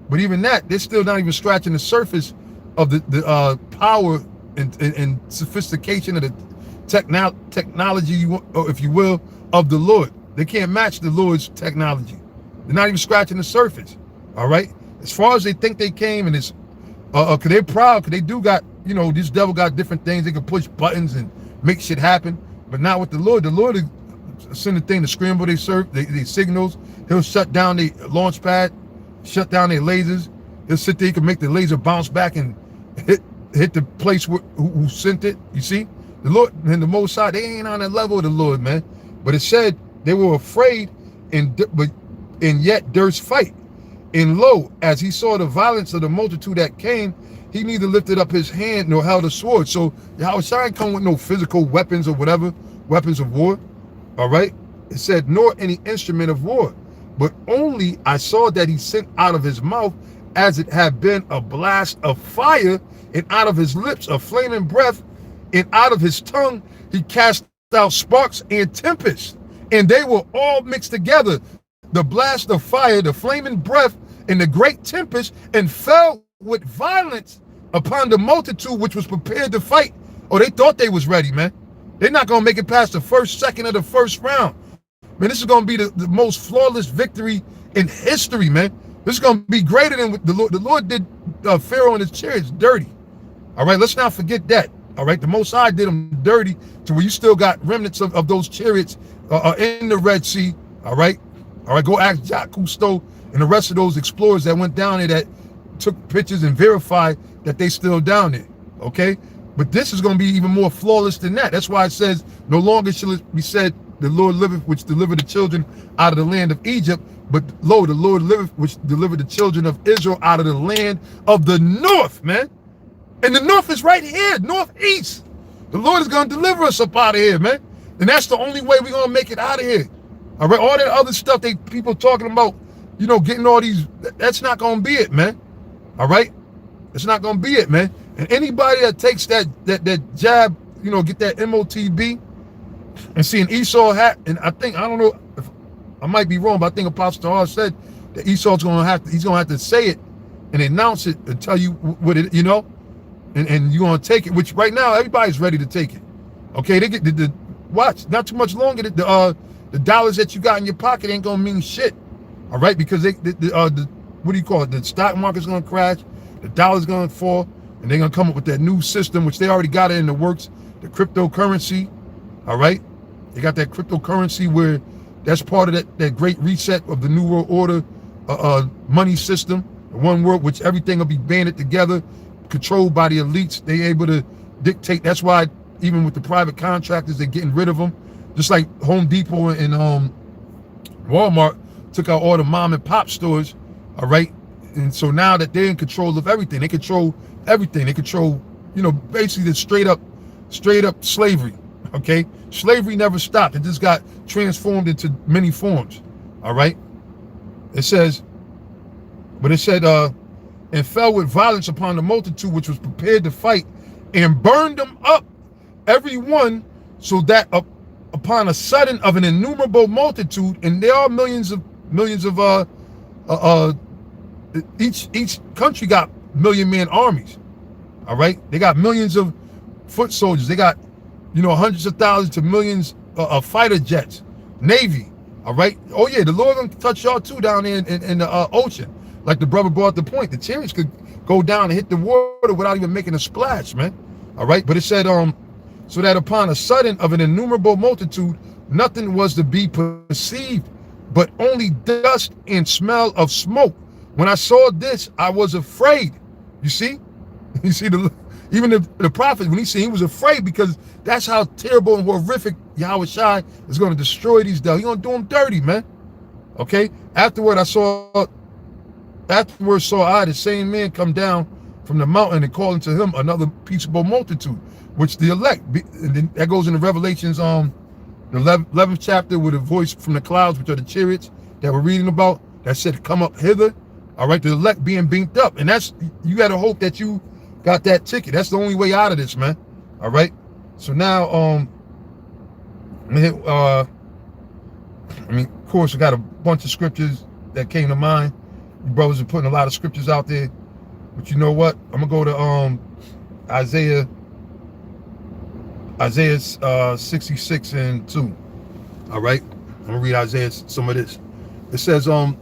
But even that, they're still not even scratching the surface of the power and sophistication of the technology, or if you will, of the Lord. They can't match the Lord's technology. They're not even scratching the surface. All right. As far as they think they came, and it's cause they're proud, cause they do got, you know, this devil got different things. They can push buttons and make shit happen, but not with the Lord. The Lord is send a thing to scramble they signals. He'll shut down the launch pad, shut down their lasers. He'll sit there, he can make the laser bounce back and hit the place who sent it. You see, the Lord and the Most High, they ain't on that level of the Lord, man. But it said they were afraid, and yet durst fight. And lo, as he saw the violence of the multitude that came, he neither lifted up his hand nor held a sword. So Yahweh Shai ain't come with no physical weapons or whatever, weapons of war. All right. It said, nor any instrument of war, but only I saw that he sent out of his mouth as it had been a blast of fire, and out of his lips a flaming breath, and out of his tongue he cast out sparks and tempests, and they were all mixed together, the blast of fire, the flaming breath, and the great tempest, and fell with violence upon the multitude which was prepared to fight. Oh, they thought they was ready, man. They're not going to make it past the first second of the first round. Man, this is going to be the most flawless victory in history, man. This is going to be greater than the Lord. The Lord did Pharaoh and his chariots dirty. All right, let's not forget that. All right, the Most High did them dirty to where you still got remnants of those chariots in the Red Sea. All right, go ask Jacques Cousteau and the rest of those explorers that went down there that took pictures and verified that they still down there. Okay, but this is going to be even more flawless than that. That's why it says, no longer shall it be said, the Lord liveth which delivered the children out of the land of Egypt, but lo, the Lord liveth which delivered the children of Israel out of the land of the north, man. And the north is right here, northeast. The Lord is going to deliver us up out of here, man. And that's the only way we're going to make it out of here. All right, all that other stuff people talking about, you know, getting all these, that's not going to be it, man. All right? It's not going to be it, man. And anybody that takes that jab, you know, get that MOTB and see an Esau hat, and I don't know if I might be wrong, but I think Apostle Tahar said that Esau's going to have to say it and announce it and tell you what it, you know, and you're going to take it, which right now everybody's ready to take it. Okay, they get the watch, not too much longer, the dollars that you got in your pocket ain't going to mean shit. All right, because the what do you call it? The stock market's going to crash, the dollar's going to fall, and they're going to come up with that new system, which they already got it in the works, the cryptocurrency. All right, they got that cryptocurrency where that's part of that great reset of the New World Order money system, one world, which everything will be banded together, controlled by the elites. They able to dictate. That's why even with the private contractors, they're getting rid of them. Just like Home Depot and Walmart took out all the mom and pop stores. All right, and so now that they're in control of everything, they control everything. They control, you know, basically the straight up slavery. Okay, slavery never stopped. It just got transformed into many forms. All right, it says, but it said, and fell with violence upon the multitude which was prepared to fight, and burned them up, every one, so that upon a sudden of an innumerable multitude, and there are millions of each country got million-man armies. All right, they got millions of foot soldiers. They got, you know, hundreds of thousands to millions of fighter jets, Navy. All right. Oh yeah, the Lord gonna touch y'all too down there in the ocean. Like the brother brought the point, the chariots could go down and hit the water without even making a splash, man. All right, but it said, so that upon a sudden of an innumerable multitude, nothing was to be perceived, but only dust and smell of smoke. When I saw this, I was afraid. You see, even the prophet, when he was afraid, because that's how terrible and horrific Yahweh Shai is going to destroy these devils. He's going to do them dirty, man. Okay. Afterward saw I the same man come down from the mountain and call unto him another peaceable multitude, which the elect. And then that goes into Revelations, the 11th chapter, with a voice from the clouds, which are the chariots that we're reading about. that said, come up hither. All right, the elect being beamed up. And that's, you got to hope that you got that ticket. That's the only way out of this, man. All right. So now, of course, I got a bunch of scriptures that came to mind. You brothers are putting a lot of scriptures out there. But you know what? I'm going to go to Isaiah 66 and 2. All right. I'm going to read Isaiah, some of this. It says, for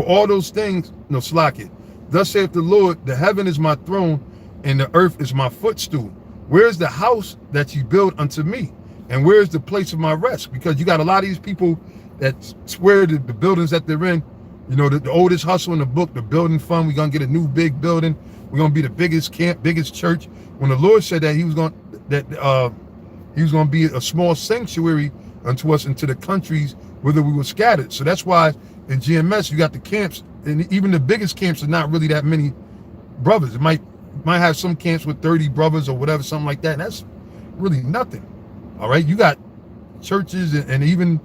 all those things, no, slack it. Thus saith the Lord, the heaven is my throne, and the earth is my footstool. Where is the house that you build unto me? And where is the place of my rest? Because you got a lot of these people that swear that the buildings that they're in, you know, the oldest hustle in the book, the building fund, we're going to get a new big building. We're going to be the biggest camp, biggest church. When the Lord said that he was going to be a small sanctuary unto us into the countries whither we were scattered. So that's why in GMS, you got the camps, and even the biggest camps are not really that many brothers. It might have some camps with 30 brothers or whatever, something like that. And that's really nothing. All right. You got churches and even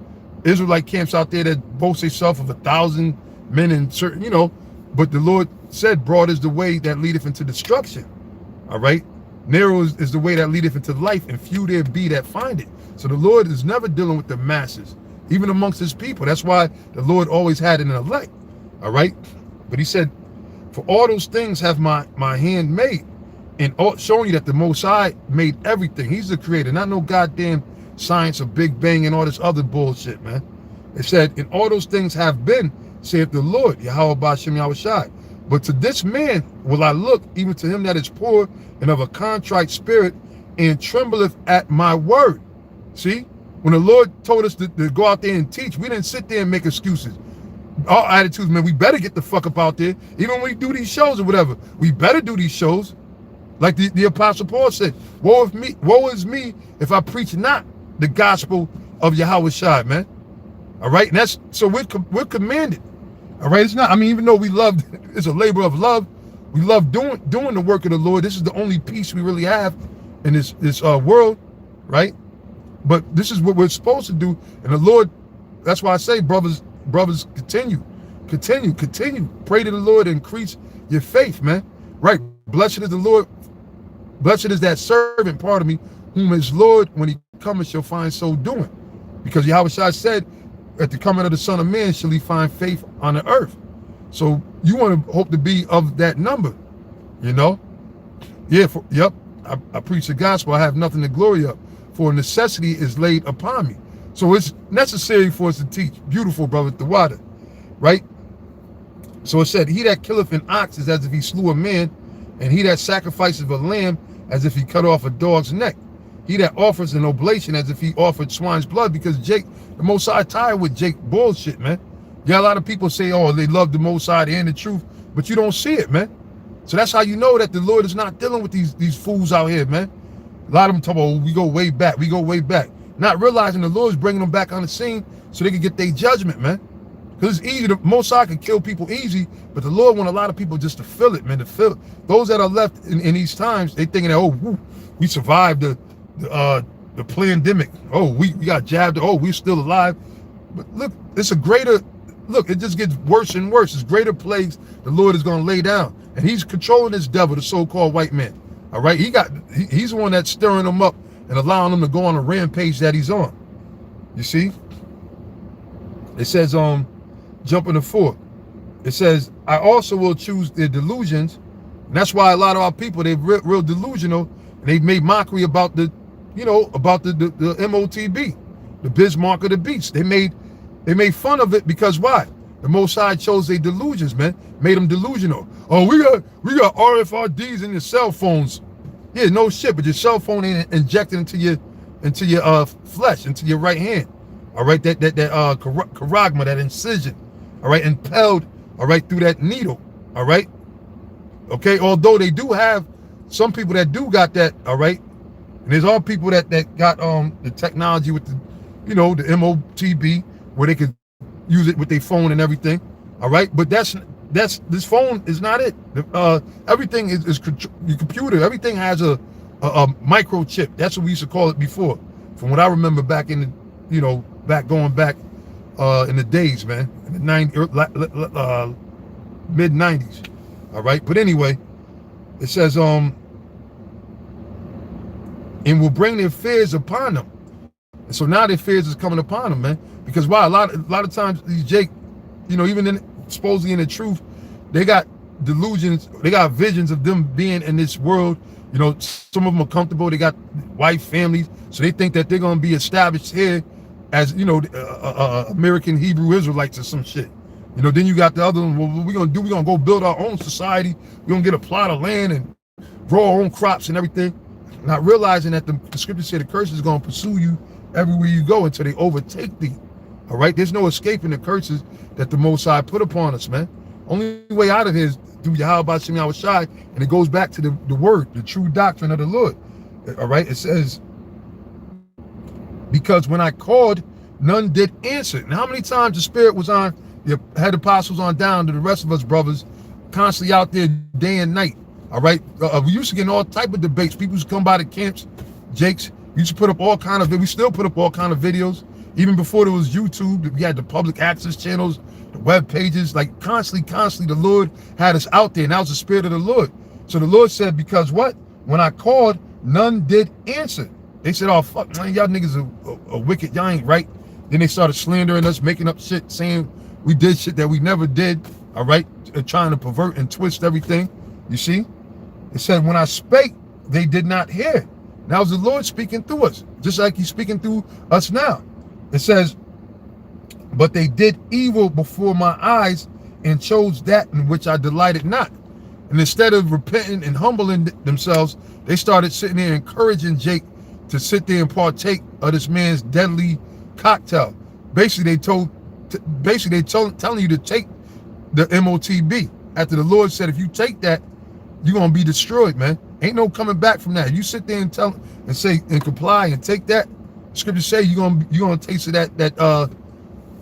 Israelite camps out there that boast themselves of 1,000 men and certain, you know, but the Lord said, broad is the way that leadeth into destruction. All right. Narrow is the way that leadeth into life, and few there be that find it. So the Lord is never dealing with the masses, even amongst his people. That's why the Lord always had an elect. All right. But he said, for all those things have my hand made, and showing you that the Most High made everything. He's the creator, not no goddamn science of Big Bang and all this other bullshit, man. It said, and all those things have been, saith the Lord, Yahweh Ba'ashem Yahushai. But to this man will I look, even to him that is poor and of a contrite spirit, and trembleth at my word. See, when the Lord told us to go out there and teach, we didn't sit there and make excuses. Our attitudes, man, we better get the fuck up out there. Even when we do these shows or whatever, we better do these shows. Like the Apostle Paul said, woe is me if I preach not the gospel of Yahweh Shai, man. All right, and that's, so we're commanded. All right, it's not, I mean, even though we love, it's a labor of love, we love doing the work of the Lord. This is the only peace we really have in this world, right? But this is what we're supposed to do. And the Lord, that's why I say, brothers, continue. Pray to the Lord, increase your faith, man. Right? Blessed is the Lord. Blessed is that servant, pardon me, whom his Lord, when he cometh, shall find so doing. Because Yahweh Shai said, at the coming of the Son of Man, shall he find faith on the earth. So you want to hope to be of that number, you know? Yeah, I preach the gospel. I have nothing to glory of, for necessity is laid upon me. So it's necessary for us to teach. Beautiful, brother, the water, right? So it said, he that killeth an ox is as if he slew a man, and he that sacrifices a lamb as if he cut off a dog's neck. He that offers an oblation as if he offered swine's blood, because Jake, the Most High, tired with Jake bullshit, man. You got a lot of people say, oh, they love the Most High and the truth, but you don't see it, man. So that's how you know that the Lord is not dealing with these fools out here, man. A lot of them talk about, oh, we go way back. Not realizing the Lord's bringing them back on the scene so they can get their judgment, man. Because it's easy, the Most High can kill people easy, but the Lord want a lot of people just to feel it, man, to feel it. Those that are left in these times, they thinking that, oh, we survived the pandemic. Oh, we got jabbed. Oh, we're still alive. But look, it's a greater, look, it just gets worse and worse. It's greater plagues the Lord is going to lay down. And he's controlling this devil, the so-called white man. All right, he's the one that's stirring them up and allowing them to go on a rampage that he's on. You see? It says, jumping to 4. It says, I also will choose their delusions. And that's why a lot of our people, they're real delusional. And they've made mockery about the MOTB, the Bismarck of the beast. They made fun of it because why? The Most High chose their delusions, man. Made them delusional. Oh, we got RFIDs in your cell phones. Yeah, no shit, but your cell phone ain't injected into your flesh, into your right hand. All right, that charagma, that incision. All right, impelled, all right, through that needle. All right. Okay, although they do have some people that do got that, all right. And there's all people that got the technology with the MOTB, where they could use it with their phone and everything. All right, but this phone is not it. Everything is your computer. Everything has a microchip. That's what we used to call it before. From what I remember back in the, going back in the days, man, in the mid 90s. All right, but anyway, it says and will bring their fears upon them. And so now their fears is coming upon them, man. Because why? A lot of times these Jake, even supposedly in the truth, they got delusions, they got visions of them being in this world. Some of them are comfortable, they got wife, families, so they think that they're gonna be established here as American Hebrew Israelites or some shit. Then you got the other one. Well, what we gonna do? We gonna go build our own society. We gonna get a plot of land and grow our own crops and everything. Not realizing that the scripture said the curse is gonna pursue you everywhere you go until they overtake thee. All right, there's no escaping the curses that the Most High put upon us, man. Only way out of here is through Yahweh Shem Yahushai, and it goes back to the word, the true doctrine of the Lord. All right, it says, because when I called, none did answer. And how many times the Spirit was on, the head apostles on down to the rest of us brothers, constantly out there day and night. All right, we used to get in all type of debates. People used to come by the camps, Jakes. We used to put up all kind of, we still put up all kind of videos. Even before there was YouTube, we had the public access channels, the web pages, like constantly the Lord had us out there, and that was the Spirit of the Lord. So the Lord said, because what? When I called, none did answer. They said, oh, fuck, man, y'all niggas are wicked, y'all ain't right. Then they started slandering us, making up shit, saying we did shit that we never did, all right? Trying to pervert and twist everything, you see? It said, when I spake, they did not hear. Now was the Lord speaking through us, just like he's speaking through us now. It says, but they did evil before my eyes and chose that in which I delighted not. And instead of repenting and humbling themselves, they started sitting there encouraging Jake to sit there and partake of this man's deadly cocktail. Basically, they telling you to take the MOTB. After the Lord said, if you take that, you're gonna be destroyed, man. Ain't no coming back from that. You sit there and tell and say and comply and take that. Scripture say you're gonna taste of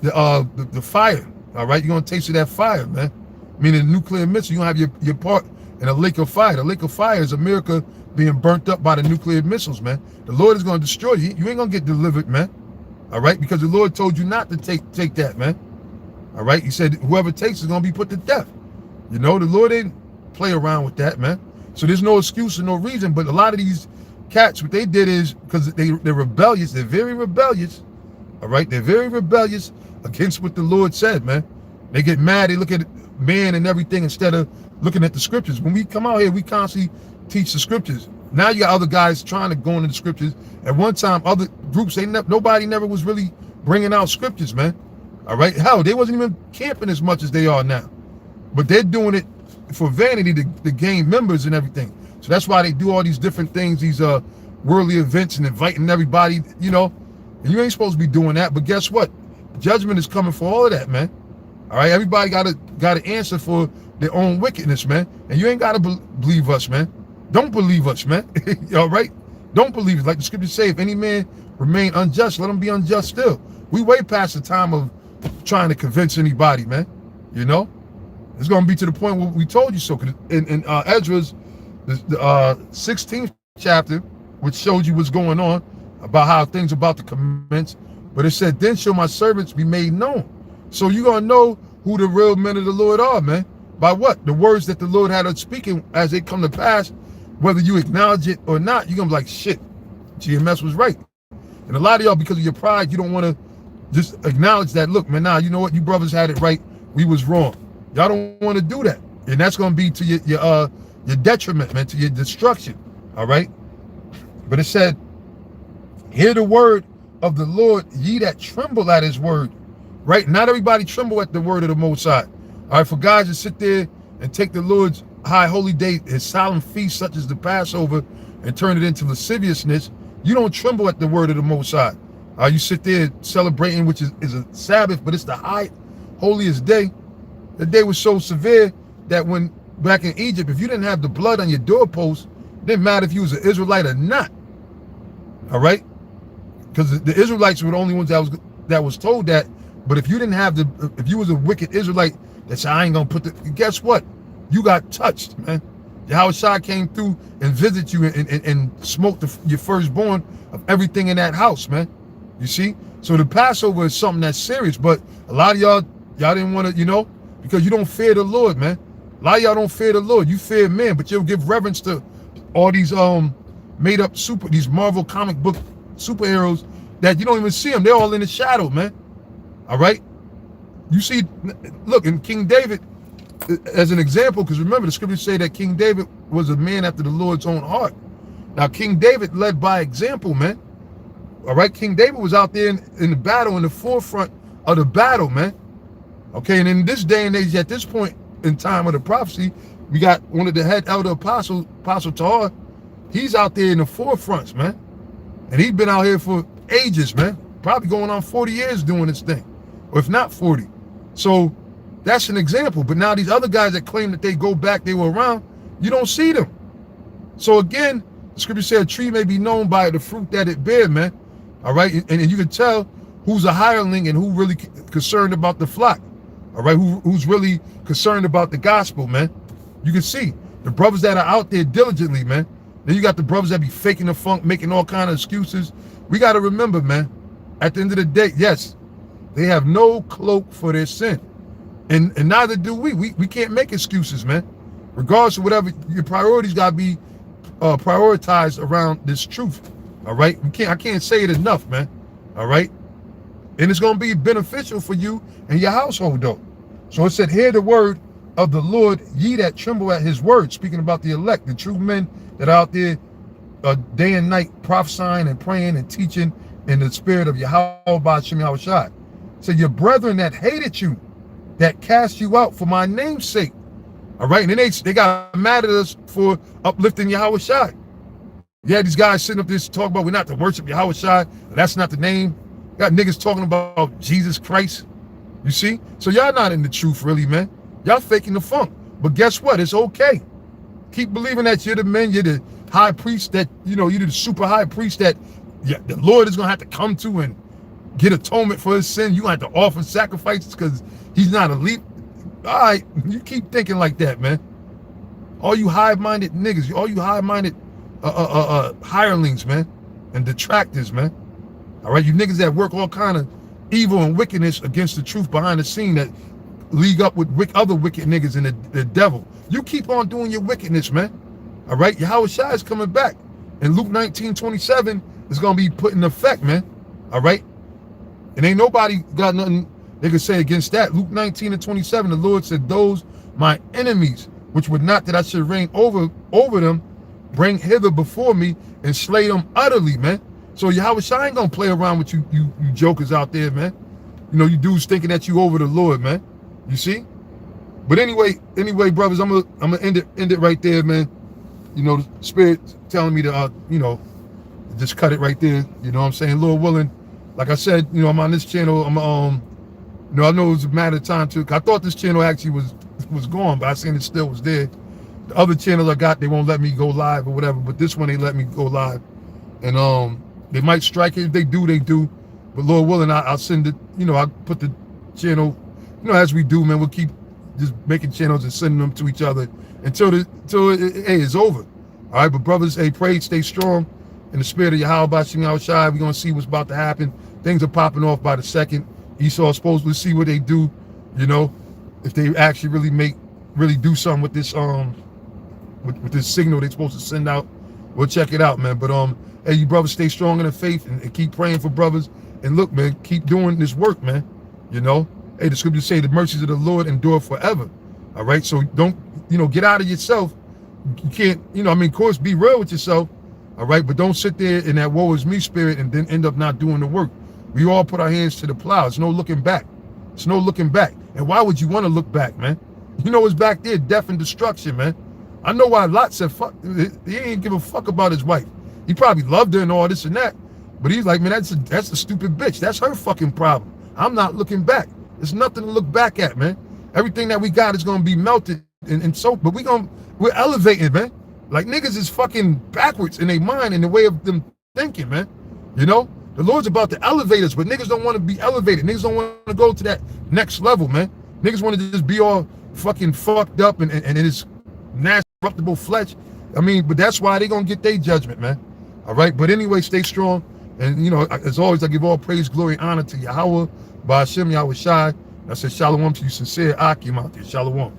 the fire. All right, you're gonna taste of that fire, man. Meaning the nuclear missile, you're gonna have your part in a lake of fire. The lake of fire is America being burnt up by the nuclear missiles, man. The Lord is gonna destroy you. You ain't gonna get delivered, man. All right, because the Lord told you not to take that, man. All right, he said whoever takes is gonna be put to death. The Lord didn't play around with that, man. So there's no excuse or no reason. But a lot of these cats, what they did is, because they're rebellious, they're very rebellious. All right, they're very rebellious against what the Lord said, man. They get mad, they look at man and everything instead of looking at the scriptures. When we come out here, we constantly teach the scriptures. Now you got other guys trying to go into the scriptures. At one time, other groups, nobody never was really bringing out scriptures, man. All right, hell, they wasn't even camping as much as they are now. But they're doing it for vanity to gain members and everything. So that's why they do all these different things, these worldly events and inviting everybody, and you ain't supposed to be doing that. But guess what? Judgment is coming for all of that, man. All right, everybody got to answer for their own wickedness, man. And you ain't got to believe us, man. Don't believe us, man. All right? Don't believe it. Like the scriptures say, if any man remain unjust, let him be unjust still. We way past the time of trying to convince anybody, man. It's going to be to the point where we told you so. In Ezra's, the 16th chapter, which showed you what's going on, about how things about to commence. But it said, then shall my servants be made known. So you're going to know who the real men of the Lord are, man. By what? The words that the Lord had us speaking as they come to pass, whether you acknowledge it or not, you're going to be like, shit, GMS was right. And a lot of y'all, because of your pride, you don't want to just acknowledge that, look, man, you know what? You brothers had it right. We was wrong. Y'all don't want to do that. And that's going to be to your detriment, man, to your destruction. All right? But it said, hear the word of the Lord, ye that tremble at his word. Right? Not everybody tremble at the word of the Most High. All right, for guys to sit there and take the Lord's high holy day, his solemn feast such as the Passover, and turn it into lasciviousness, you don't tremble at the word of the Most High. You sit there celebrating, which is a Sabbath, but it's the high holiest day. The day was so severe that when back in Egypt, if you didn't have the blood on your doorpost, it didn't matter if you was an Israelite or not. All right? Because the Israelites were the only ones that was told that. But if you didn't have if you was a wicked Israelite that said, I ain't gonna guess what? You got touched, man. Yahushua came through and visited you and smoked your firstborn of everything in that house, man. You see? So the Passover is something that's serious, but a lot of y'all didn't want to, because you don't fear the Lord, man. A lot of y'all don't fear the Lord. You fear men, but you'll give reverence to all these made up these Marvel comic book superheroes that you don't even see them. They're all in the shadow, man. All right? You see, look, in King David, as an example, because remember the scriptures say that King David was a man after the Lord's own heart. Now, King David led by example, man. All right? King David was out there in the battle, in the forefront of the battle, man. Okay, and in this day and age, at this point in time of the prophecy, we got one of the head elder apostles, Apostle Tahar. He's out there in the forefronts, man. And he's been out here for ages, man. Probably going on 40 years doing this thing. Or if not 40. So that's an example. But now these other guys that claim that they go back, they were around, you don't see them. So again, the scripture said a tree may be known by the fruit that it bear, man. All right? And you can tell who's a hireling and who really concerned about the flock. All right? Who's really concerned about the gospel, man. You can see the brothers that are out there diligently, man. Then you got the brothers that be faking the funk, making all kind of excuses. We got to remember, man, at the end of the day, yes, they have no cloak for their sin. And neither do we. We can't make excuses, man. Regardless of whatever, your priorities got to be prioritized around this truth. All right? I can't say it enough, man. All right? And it's going to be beneficial for you and your household, though. So it said, hear the word of the Lord, ye that tremble at his word, speaking about the elect, the true men that are out there day and night prophesying and praying and teaching in the spirit of Yahweh Ba'ashem Yahushai. So your brethren that hated you, that cast you out for my name's sake. All right, and then they got mad at us for uplifting Yahushai. Yeah, these guys sitting up there talking about we're not to worship Yahushai. That's not the name. Got niggas talking about Jesus Christ. You see? So y'all not in the truth really, man. Y'all faking the funk. But guess what? It's okay. Keep believing that you're the men, you're the high priest that, you're the super high priest that the Lord is going to have to come to and get atonement for his sin. You're going to have to offer sacrifices because he's not elite. All right, you keep thinking like that, man. All you high-minded niggas, all you high-minded hirelings, man, and detractors, man. All right, you niggas that work all kind of evil and wickedness against the truth behind the scene that league up with other wicked niggas and the devil. You keep on doing your wickedness, man. All right, Yahushua is coming back. And Luke 19:27 is going to be put in effect, man. All right? And ain't nobody got nothing they can say against that. Luke 19:27, the Lord said, those my enemies, which would not that I should reign over them, bring hither before me and slay them utterly, man. So Yahushua ain't going to play around with you jokers out there, man. You dudes thinking that you over the Lord, man. You see? But anyway, brothers, I'm gonna end it right there, man. The Spirit telling me to just cut it right there. You know what I'm saying? Lord willing, like I said, I'm on this channel. I'm I know it was a matter of time too. I thought this channel actually was gone, but I seen it still was there. The other channels I got, they won't let me go live or whatever, but this one they let me go live. And they might strike it. If they do, they do. But Lord willing, I'll send it, I'll put the channel, as we do, man. We'll keep just making channels and sending them to each other until it's over. All right, but brothers, hey, pray, stay strong in the spirit of Yahweh Ba'ashem Yahushai. We're gonna see what's about to happen. Things are popping off by the second. Esau's supposed to see what they do, if they actually really do something with this with this signal they're supposed to send out. We'll check it out, man. But hey, you brothers, stay strong in the faith and keep praying for brothers. And look, man, keep doing this work, man. Hey, the scriptures say the mercies of the Lord endure forever. All right, so don't, get out of yourself. You can't, of course, be real with yourself. All right, but don't sit there in that woe is me spirit and then end up not doing the work. We all put our hands to the plow. It's no looking back. It's no looking back. And why would you want to look back, man? What's back there? Death and destruction, man. I know why Lot said fuck. He ain't give a fuck about his wife. He probably loved her and all this and that. But he's like, man, that's a stupid bitch. That's her fucking problem. I'm not looking back. There's nothing to look back at, man. Everything that we got is gonna be melted and so, but we're elevating, man. Like niggas is fucking backwards in their mind and the way of them thinking, man. The Lord's about to elevate us, but niggas don't want to be elevated. Niggas don't want to go to that next level, man. Niggas want to just be all fucking fucked up and in his nasty, corruptible flesh. But that's why they gonna get their judgment, man. All right, but anyway, stay strong. And you know, as always, I give all praise, glory, and honor to Yahweh, Ba'ashem, Yahweh Shai. I said shalom to you sincere Akim out there. Shalom.